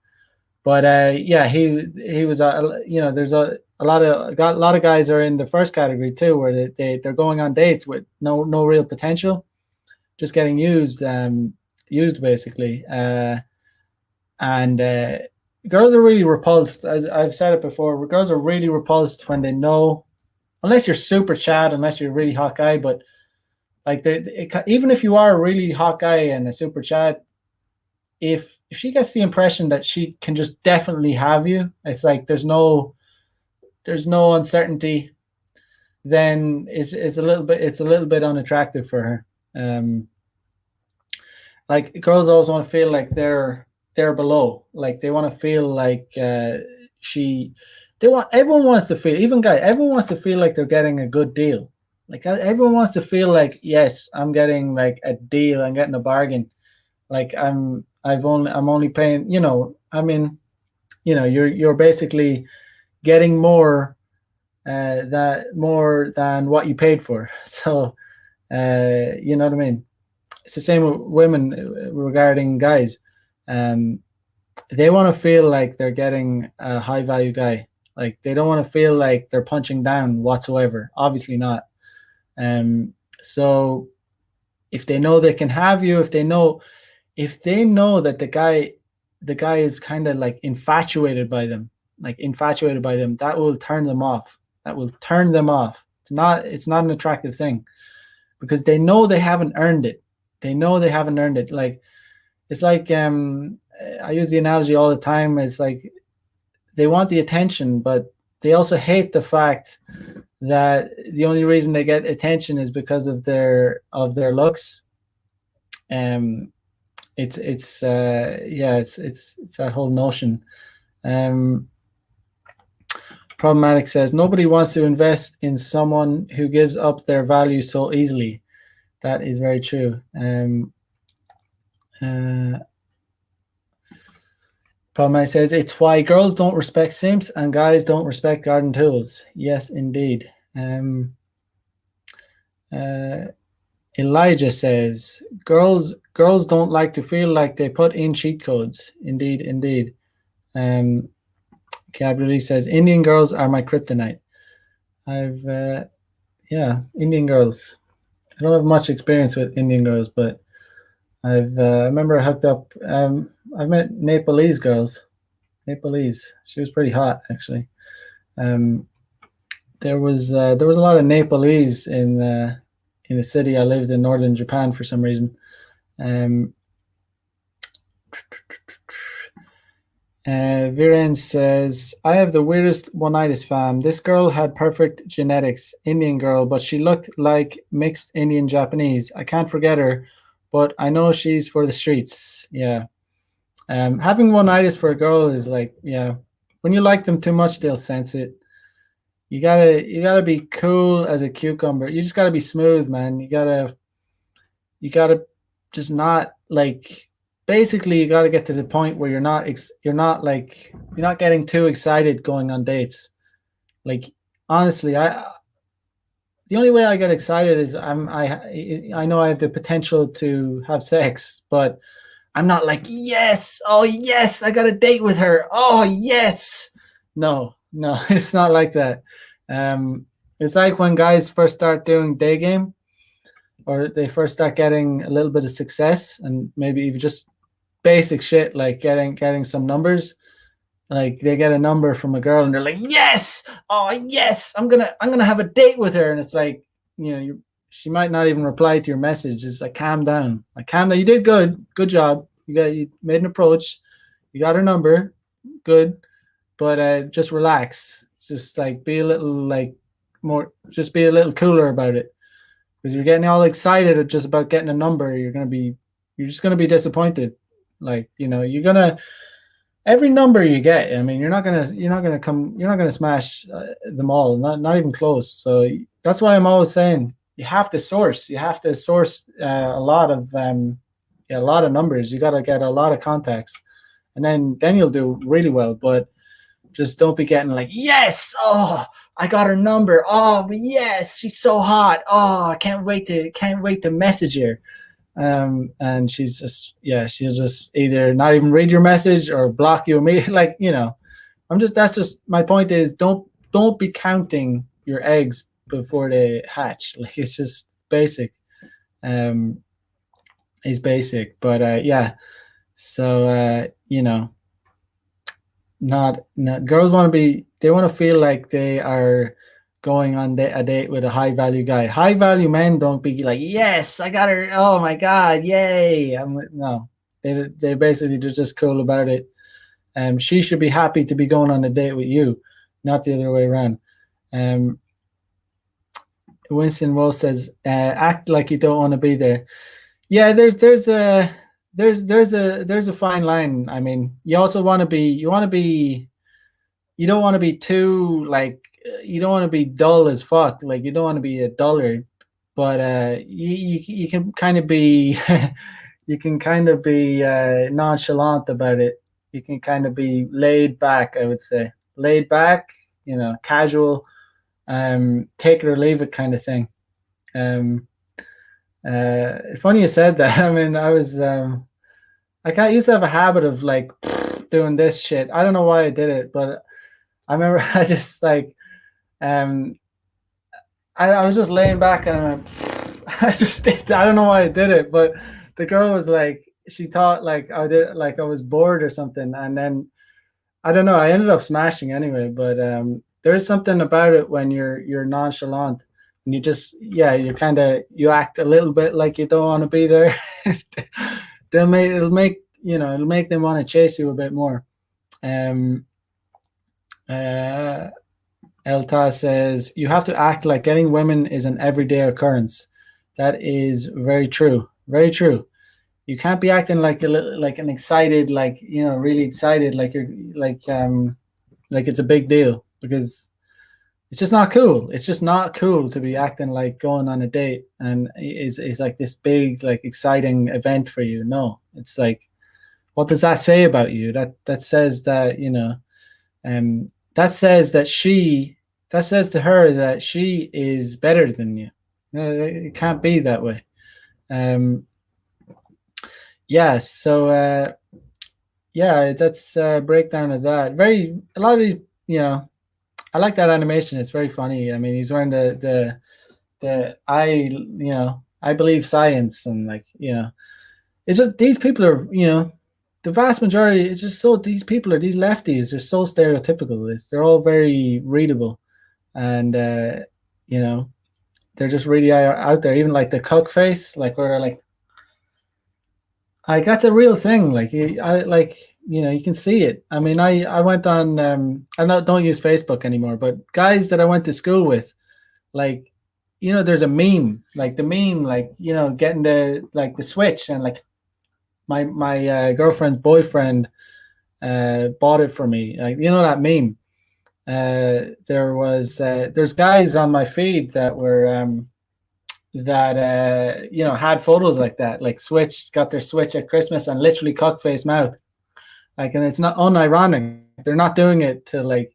But yeah, he was there's a lot of guys are in the first category too, where they're going on dates with no real potential, just getting used basically. And girls are really repulsed, as I've said it before. Girls are really repulsed when they know, unless you're super Chad, unless you're a really hot guy, but like even if you are a really hot guy and a super Chad, if she gets the impression that she can just definitely have you, it's like there's no uncertainty, then it's a little bit unattractive for her. Like girls always want to feel like they're below, like they want to feel like everyone wants to feel, even guy, everyone wants to feel like they're getting a good deal. Like everyone wants to feel like, yes, I'm getting like a deal, I'm getting a bargain. Like I'm only paying, you're basically getting more than what you paid for. So you know what I mean? It's the same with women regarding guys. They want to feel like they're getting a high value guy. Like they don't want to feel like they're punching down whatsoever. Obviously not. So if they know they can have you, if they know that the guy is kind of like infatuated by them, that will turn them off. It's not an attractive thing, because they know they haven't earned it. Like it's like I use the analogy all the time. It's like they want the attention, but they also hate the fact that the only reason they get attention is because of their looks. It's that whole notion. Problematic says nobody wants to invest in someone who gives up their value so easily. That is very true. Problematic says it's why girls don't respect simps and guys don't respect garden tools. Yes, indeed. Elijah says girls don't like to feel like they put in cheat codes. Indeed. Cabriolet says Indian girls are my kryptonite. Indian girls. I don't have much experience with Indian girls, but I remember I hooked up. I've met Nepalese girls. She was pretty hot, actually. There was a lot of Nepalese in the city I lived in, northern Japan, for some reason. Viren says, I have the weirdest one-itis fam. This girl had perfect genetics, Indian girl, but she looked like mixed Indian Japanese. I can't forget her, but I know she's for the streets. Yeah. Having one-itis for a girl is like, yeah, when you like them too much, they'll sense it. You gotta be cool as a cucumber. You just gotta be smooth, man. You gotta just not like basically you got to get to the point where you're not getting too excited going on dates. Like honestly, I the only way I get excited is I know I have the potential to have sex, but I'm not like, yes, oh yes, I got a date with her. Oh yes. No, no, it's not like that. It's like when guys first start doing day game, or they first start getting a little bit of success, and maybe even just basic shit like getting some numbers. Like they get a number from a girl and they're like, yes, oh yes, I'm gonna have a date with her, and it's like, she might not even reply to your message. It's like, calm down, like calm down. You did good job. You made an approach. You got her number, good, but just relax. Just like be a little like more, just be a little cooler about it, because you're getting all excited just about getting a number. You're just gonna be disappointed. Like you're gonna every number you get. I mean, you're not gonna smash them all. Not even close. So that's why I'm always saying you have to source. You have to source a lot of numbers. You got to get a lot of contacts, and then you'll do really well. But just don't be getting like, yes, oh, I got her number. Oh, yes, she's so hot. Oh, I can't wait to message her. And she's just, yeah, she'll just either not even read your message or block you immediately. Like, that's just my point is, don't be counting your eggs before they hatch. Like, it's just basic. Um, is basic, but yeah. So not girls want to be, they want to feel like they are going on a date with a high value guy. High value men don't be like, yes, I got her, oh my god, yay. No, they basically just cool about it. She should be happy to be going on a date with you, not the other way around. Winston Wolf says, act like you don't want to be there. Yeah, there's a fine line. I mean, you also want to be, you don't want to be too like, you don't want to be dull as fuck. Like, you don't want to be a dullard, but you can kind of be you can kind of be nonchalant about it. You can kind of be laid back, I would say. Laid back, casual, take it or leave it kind of thing. Funny you said that. I mean, I used to have a habit of like doing this shit. I don't know why I did it, but I remember I just like, um, I was just laying back and I went, I just did. I don't know why I did it, but the girl was like, she thought like I did, like I was bored or something, and then I don't know. I ended up smashing anyway, but there is something about it when you're nonchalant and you just, yeah, you act a little bit like you don't want to be there. It'll make them want to chase you a bit more. Uh, Elta says you have to act like getting women is an everyday occurrence. That is very true. Very true. You can't be acting like like an excited, like really excited, like you're like it's a big deal, because it's just not cool. It's just not cool to be acting like going on a date and is like this big, like exciting event for you. No, it's like, what does that say about you? That says that that says that that says to her that she is better than you. It can't be that way. Yeah. So yeah, that's a breakdown of that. A lot of these, I like that animation. It's very funny. I mean, he's wearing the I believe science, and like, it's just these people are, the vast majority. It's just so these people are these lefties. They're so stereotypical. They're all very readable, and they're just really out there. Even like the cuck face, like where like that's a real thing. Like you can see it. I mean, I went on. Don't use Facebook anymore, but guys that I went to school with, like, there's a meme, like the meme, like getting the switch, and like my girlfriend's boyfriend bought it for me. Like, that meme. There's guys on my feed that were that had photos like that, like Switch got their Switch at Christmas and literally cockface mouth, like, and it's not unironic. They're not doing it to like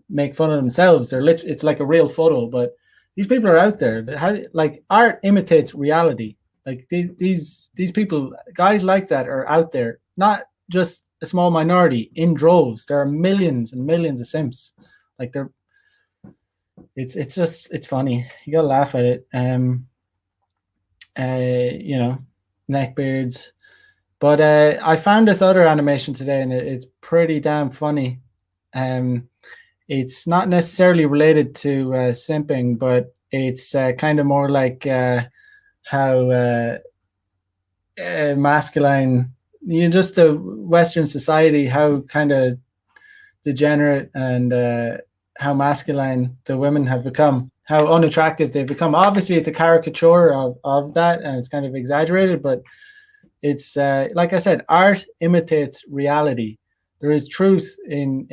make fun of themselves. It's like a real photo, but these people are out there. Like art imitates reality. Like these people, guys like that are out there, not just a small minority, in droves. There are millions and millions of simps. Like it's funny. You gotta laugh at it. Neckbeards. But I found this other animation today, and it's pretty damn funny. It's not necessarily related to simping, but it's kind of more like how masculine, just the Western society, how kind of degenerate and how masculine the women have become, how unattractive they've become. Obviously, it's a caricature of that, and it's kind of exaggerated, but it's like I said, art imitates reality. There is truth in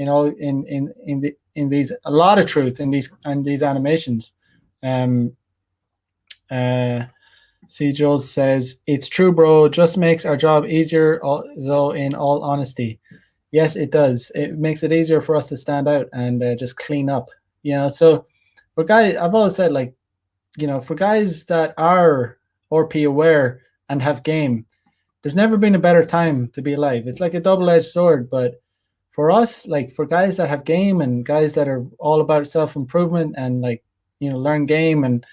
these, a lot of truth in these animations. C. Jules says, "It's true, bro. Just makes our job easier, though. In all honesty, yes, it does. It makes it easier for us to stand out and just clean up. So for guys, I've always said, like, for guys that are RP aware and have game, there's never been a better time to be alive. It's like a double-edged sword, but for us, like for guys that have game and guys that are all about self-improvement and like, learn game and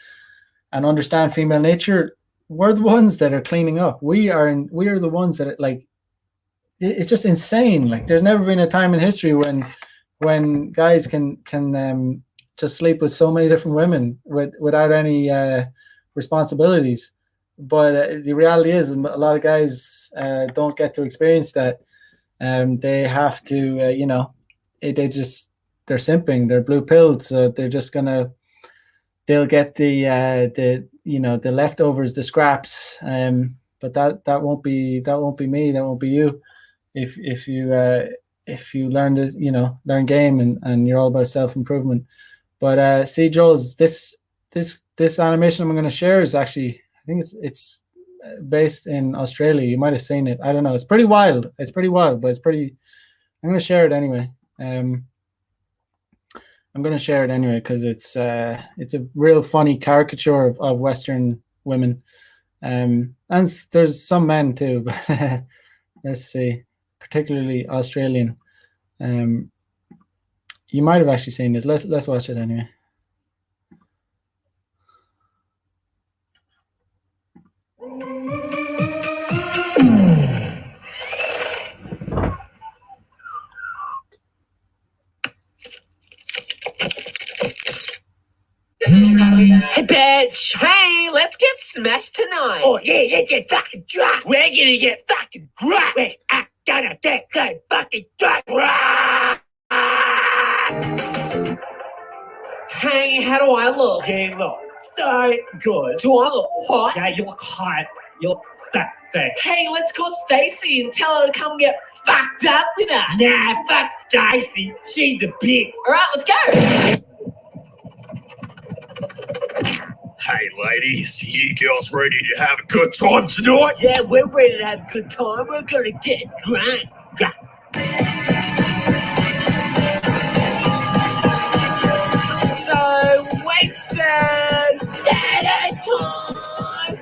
understand female nature, we're the ones that are cleaning up. We are the ones that like, it's just insane. Like there's never been a time in history when guys can just sleep with so many different women without any responsibilities. But the reality is, a lot of guys don't get to experience that. They have to, they're simping, they're blue pilled, so they're just they'll get the leftovers, the scraps. But that won't be me. That won't be you. If you learn to learn game and you're all about self improvement. But see, Jules, this animation I'm going to share is actually, I think it's based in Australia. You might have seen it. I don't know. It's pretty wild. But it's pretty. I'm going to share it anyway. I'm going to share it anyway because it's a real funny caricature of Western women, and there's some men too. But let's see, particularly Australian. You might have actually seen this. Let's watch it anyway. Hey, bitch! Hey, let's get smashed tonight! Oh, yeah, let's get fucking drunk! We're gonna get fucking drunk! I'm gonna get fucking drunk! Hey, how do I look? You look so good. Do I look hot? Yeah, you look hot. You look sexy. Hey, let's call Stacy and tell her to come get fucked up with us! Nah, fuck Stacy. She's a bitch. Alright, let's go! Hey, ladies, you girls ready to have a good time tonight? Yeah, we're ready to have a good time. We're gonna get drunk. So wasted! That time!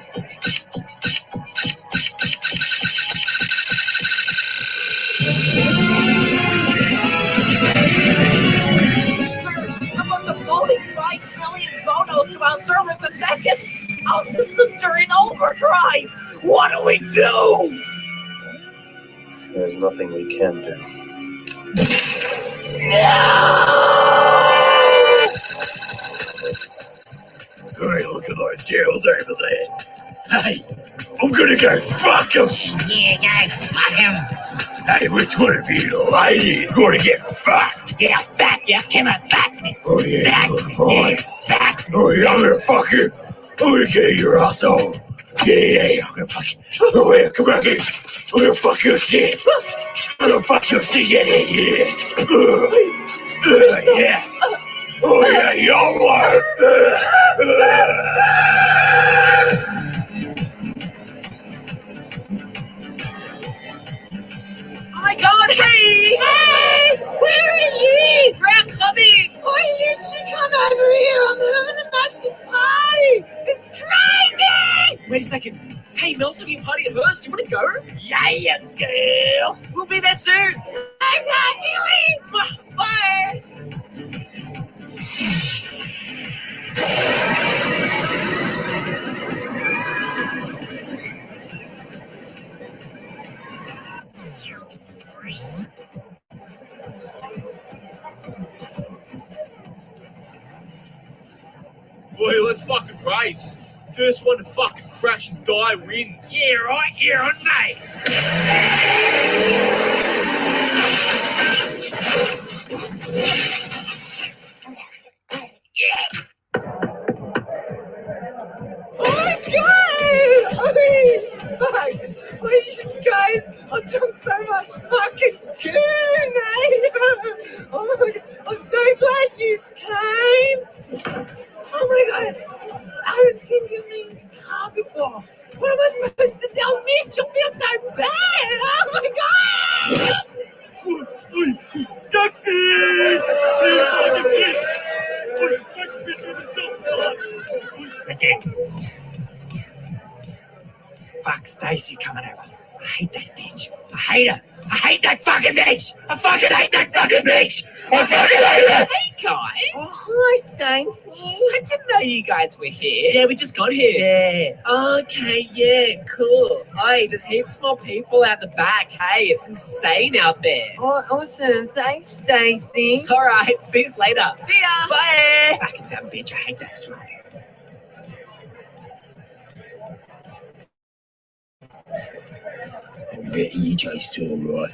Someone's uploading 5 million photos to our servers a second! Our systems are in overdrive! What do we do? There's nothing we can do. No! Hey, look at those girls over there. Hey, I'm gonna go fuck them. Yeah, guys, fuck him! Hey, which one of you ladies wanna get fucked? Yeah, back, yeah, come on, back me! Oh yeah, Back you look me, fine. back! Oh yeah, I'm gonna fuck you. I'm gonna get your asshole. Yeah, I'm gonna fuck you. Oh yeah, come back here. I'm gonna fuck your shit. I'm gonna fuck your shit, yeah. Yeah. Oh yeah, y'all want. Wait a second. Hey, Mel's having a party at hers. Do you want to go? Yeah, girl. We'll be there soon. I'm not doing. Bye. Boy, let's fucking race. First one to fucking crash and die wins. Yeah, right. You're on, mate. Oh my god! Please, guys, I've drunk so much fucking goon, eh? Oh my god, I'm so glad you came! Oh my god, I haven't been in this car before. What am I supposed to tell Mitch? I feel so bad! Oh my god! Taxi! You fucking bitch! Fucking bitch with the dog. Fuck, Stacy's coming over. I hate that bitch. I hate her. I hate that fucking bitch. I fucking hate that fucking bitch. I fucking hate her. Hey, guys. Oh, hi, Stacey. I didn't know you guys were here. Yeah, we just got here. Yeah. Okay, yeah, cool. Hey, there's heaps more people out the back. Hey, it's insane out there. Oh, awesome. Thanks, Stacey. All right, see you later. See ya. Bye. Fucking that bitch. I hate that slut. I bet you just alright.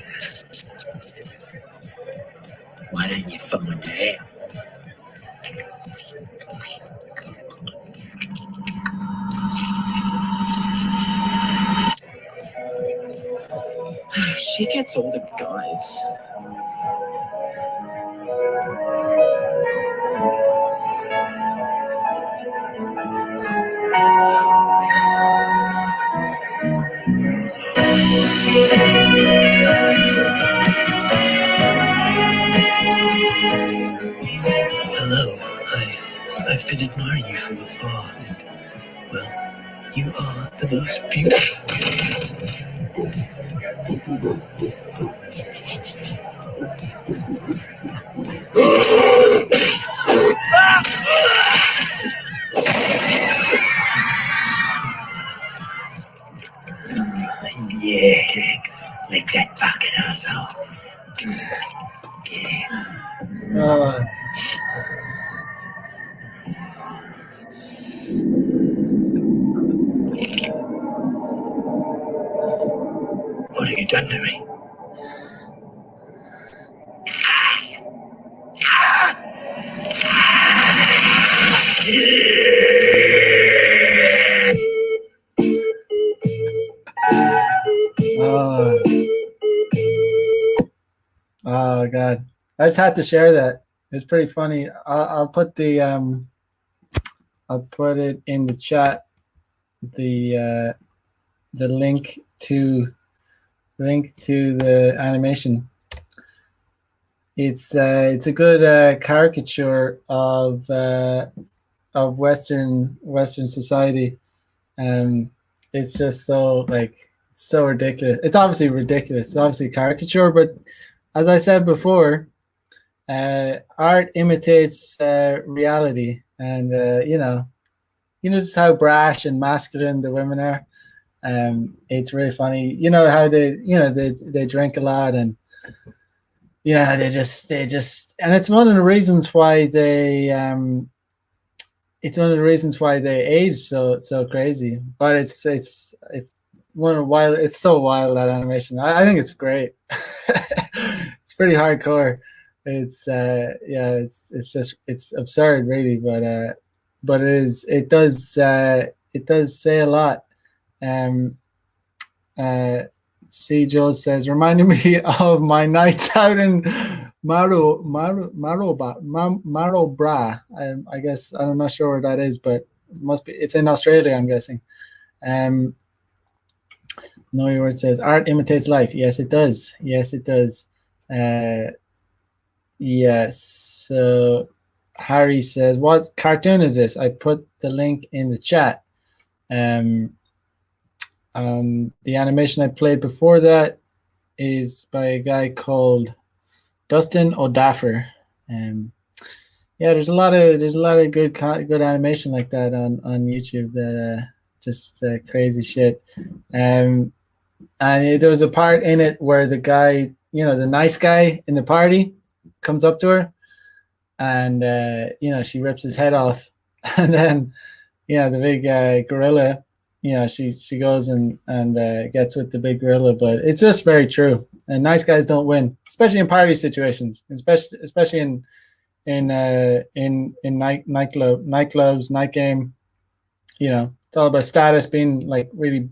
Why don't you find out? She gets all the guys. Hello, I've been admiring you from afar, and, well, you are the most beautiful. Yeah, like that fucking asshole. Uh, What have you done to me? oh god, I just had to share that. It's pretty funny. I'll put the I'll put it in the chat. The link to the animation. It's a good caricature of Western society. It's just so it's so ridiculous. It's obviously ridiculous. It's obviously a caricature, but as I said before, art imitates reality, and you know just how brash and masculine the women are. It's really funny. You know how they drink a lot, and yeah, they just and it's one of the reasons why they age so crazy. But it's one of wild. It's so wild, that animation. I think it's great. It's pretty hardcore. It's it's absurd, really, but it does say a lot. C. Joe says, reminding me of my nights out in Marlborough. I guess I'm not sure where that is, but it's in Australia, I'm guessing. No, your word says art imitates life. Yes, it does. Yes, it does. Yes. So Harry says, what cartoon is this? I put the link in the chat. The animation I played before that is by a guy called Dustin O'Daffer. Yeah, there's a lot of good animation like that on YouTube that just crazy shit. Um, and there was a part in it where the guy, the nice guy in the party, comes up to her, and she rips his head off, and then the big gorilla, she goes and gets with the big gorilla. But it's just very true, and nice guys don't win, especially in party situations, especially in nightclubs, night game. It's all about status, being like really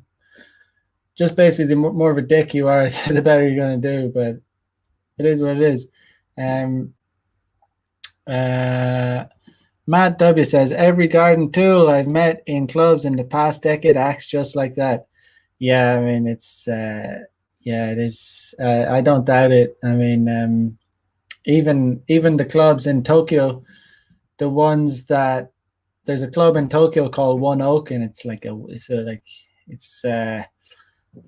just basically the more of a dick you are, the better you're going to do. But it is what it is. Matt W says, every garden tool I've met in clubs in the past decade acts just like that. Yeah, I mean, it is. I don't doubt it. I mean, even the clubs in Tokyo, the ones that there's a club in Tokyo called One Oak, and it's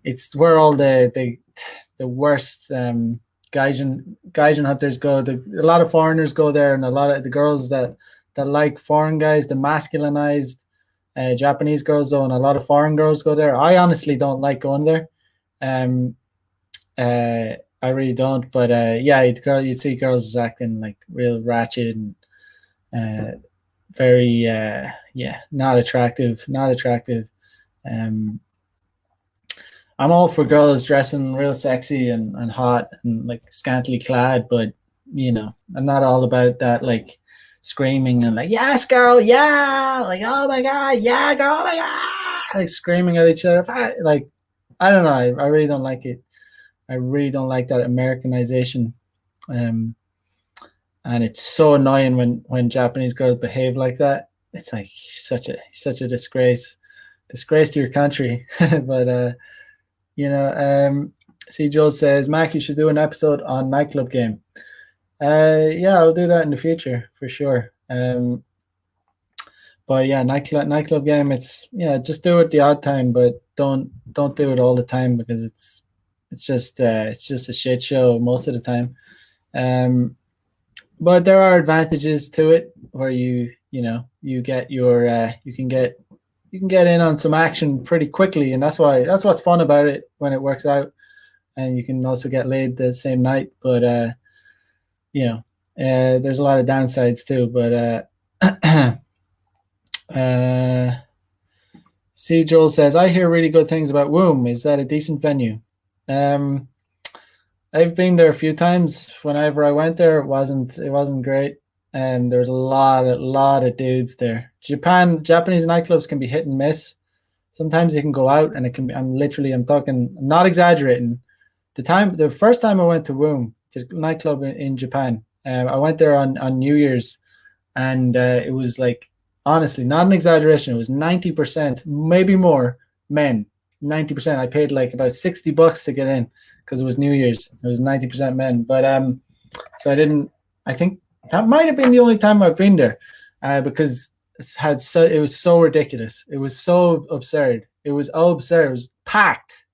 it's where all the worst gaijin hunters go. A lot of foreigners go there, and a lot of the girls that like foreign guys, the masculinized Japanese girls, though, and a lot of foreign girls go there. I honestly don't like going there. I really don't. But yeah, you'd see girls acting like real ratchet and very not attractive. I'm all for girls dressing real sexy and hot and like scantily clad, but I'm not all about that, like screaming and like, yes girl, yeah, like, oh my god, yeah girl, oh my god, like screaming at each other. Like, I don't know, I really don't like it. I really don't like that Americanization. And it's so annoying when Japanese girls behave like that. It's like such a disgrace to your country. But see, Joel says, Mac, you should do an episode on nightclub game. Yeah, I'll do that in the future for sure. But yeah, nightclub game, it's just do it the odd time, but don't do it all the time, because it's just a shit show most of the time. But there are advantages to it where you get your you can get in on some action pretty quickly, and that's what's fun about it when it works out, and you can also get laid the same night. But there's a lot of downsides too. But C. Joel says, I hear really good things about Womb. Is that a decent venue? I've been there a few times. Whenever I went there, it wasn't great. There's a lot of dudes there. Japanese nightclubs can be hit and miss. Sometimes you can go out and it can be, I'm not exaggerating. The first time I went to Womb, it's a nightclub in Japan. I went there on New Year's, and it was like, honestly, not an exaggeration, it was 90%, maybe more, men. 90%. I paid like about $60 to get in because it was New Year's. It was 90% men. But so I think that might have been the only time I've been there, because it was so ridiculous. It was so absurd. It was absurd. It was packed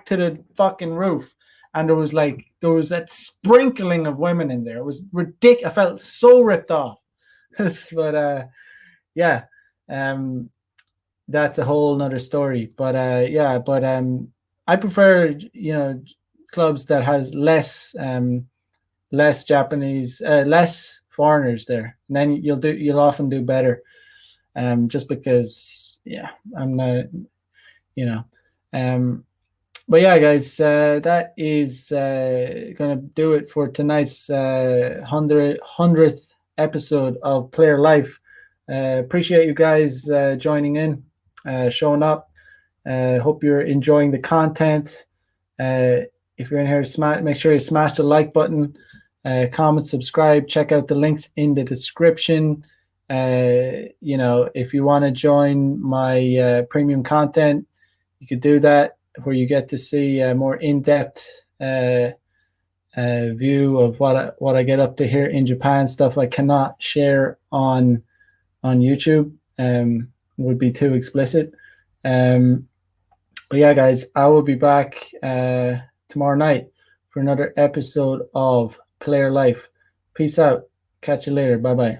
to the fucking roof, and there was that sprinkling of women in there. It was ridiculous. I felt so ripped off. But yeah, that's a whole nother story. But I prefer clubs that has less Japanese, less foreigners there, and then you'll often do better. Just because I'm not, but yeah, guys, that is gonna do it for tonight's 100th episode of Player Life. Appreciate you guys joining in, showing up. Hope you're enjoying the content. If you're in here, make sure you smash the like button, comment, subscribe, check out the links in the description. If you want to join my premium content, you could do that, where you get to see a more in-depth view of what I get up to here in Japan. Stuff I cannot share on YouTube, would be too explicit. But But yeah, guys, I will be back tomorrow night for another episode of Player Life. Peace out. Catch you later. Bye bye.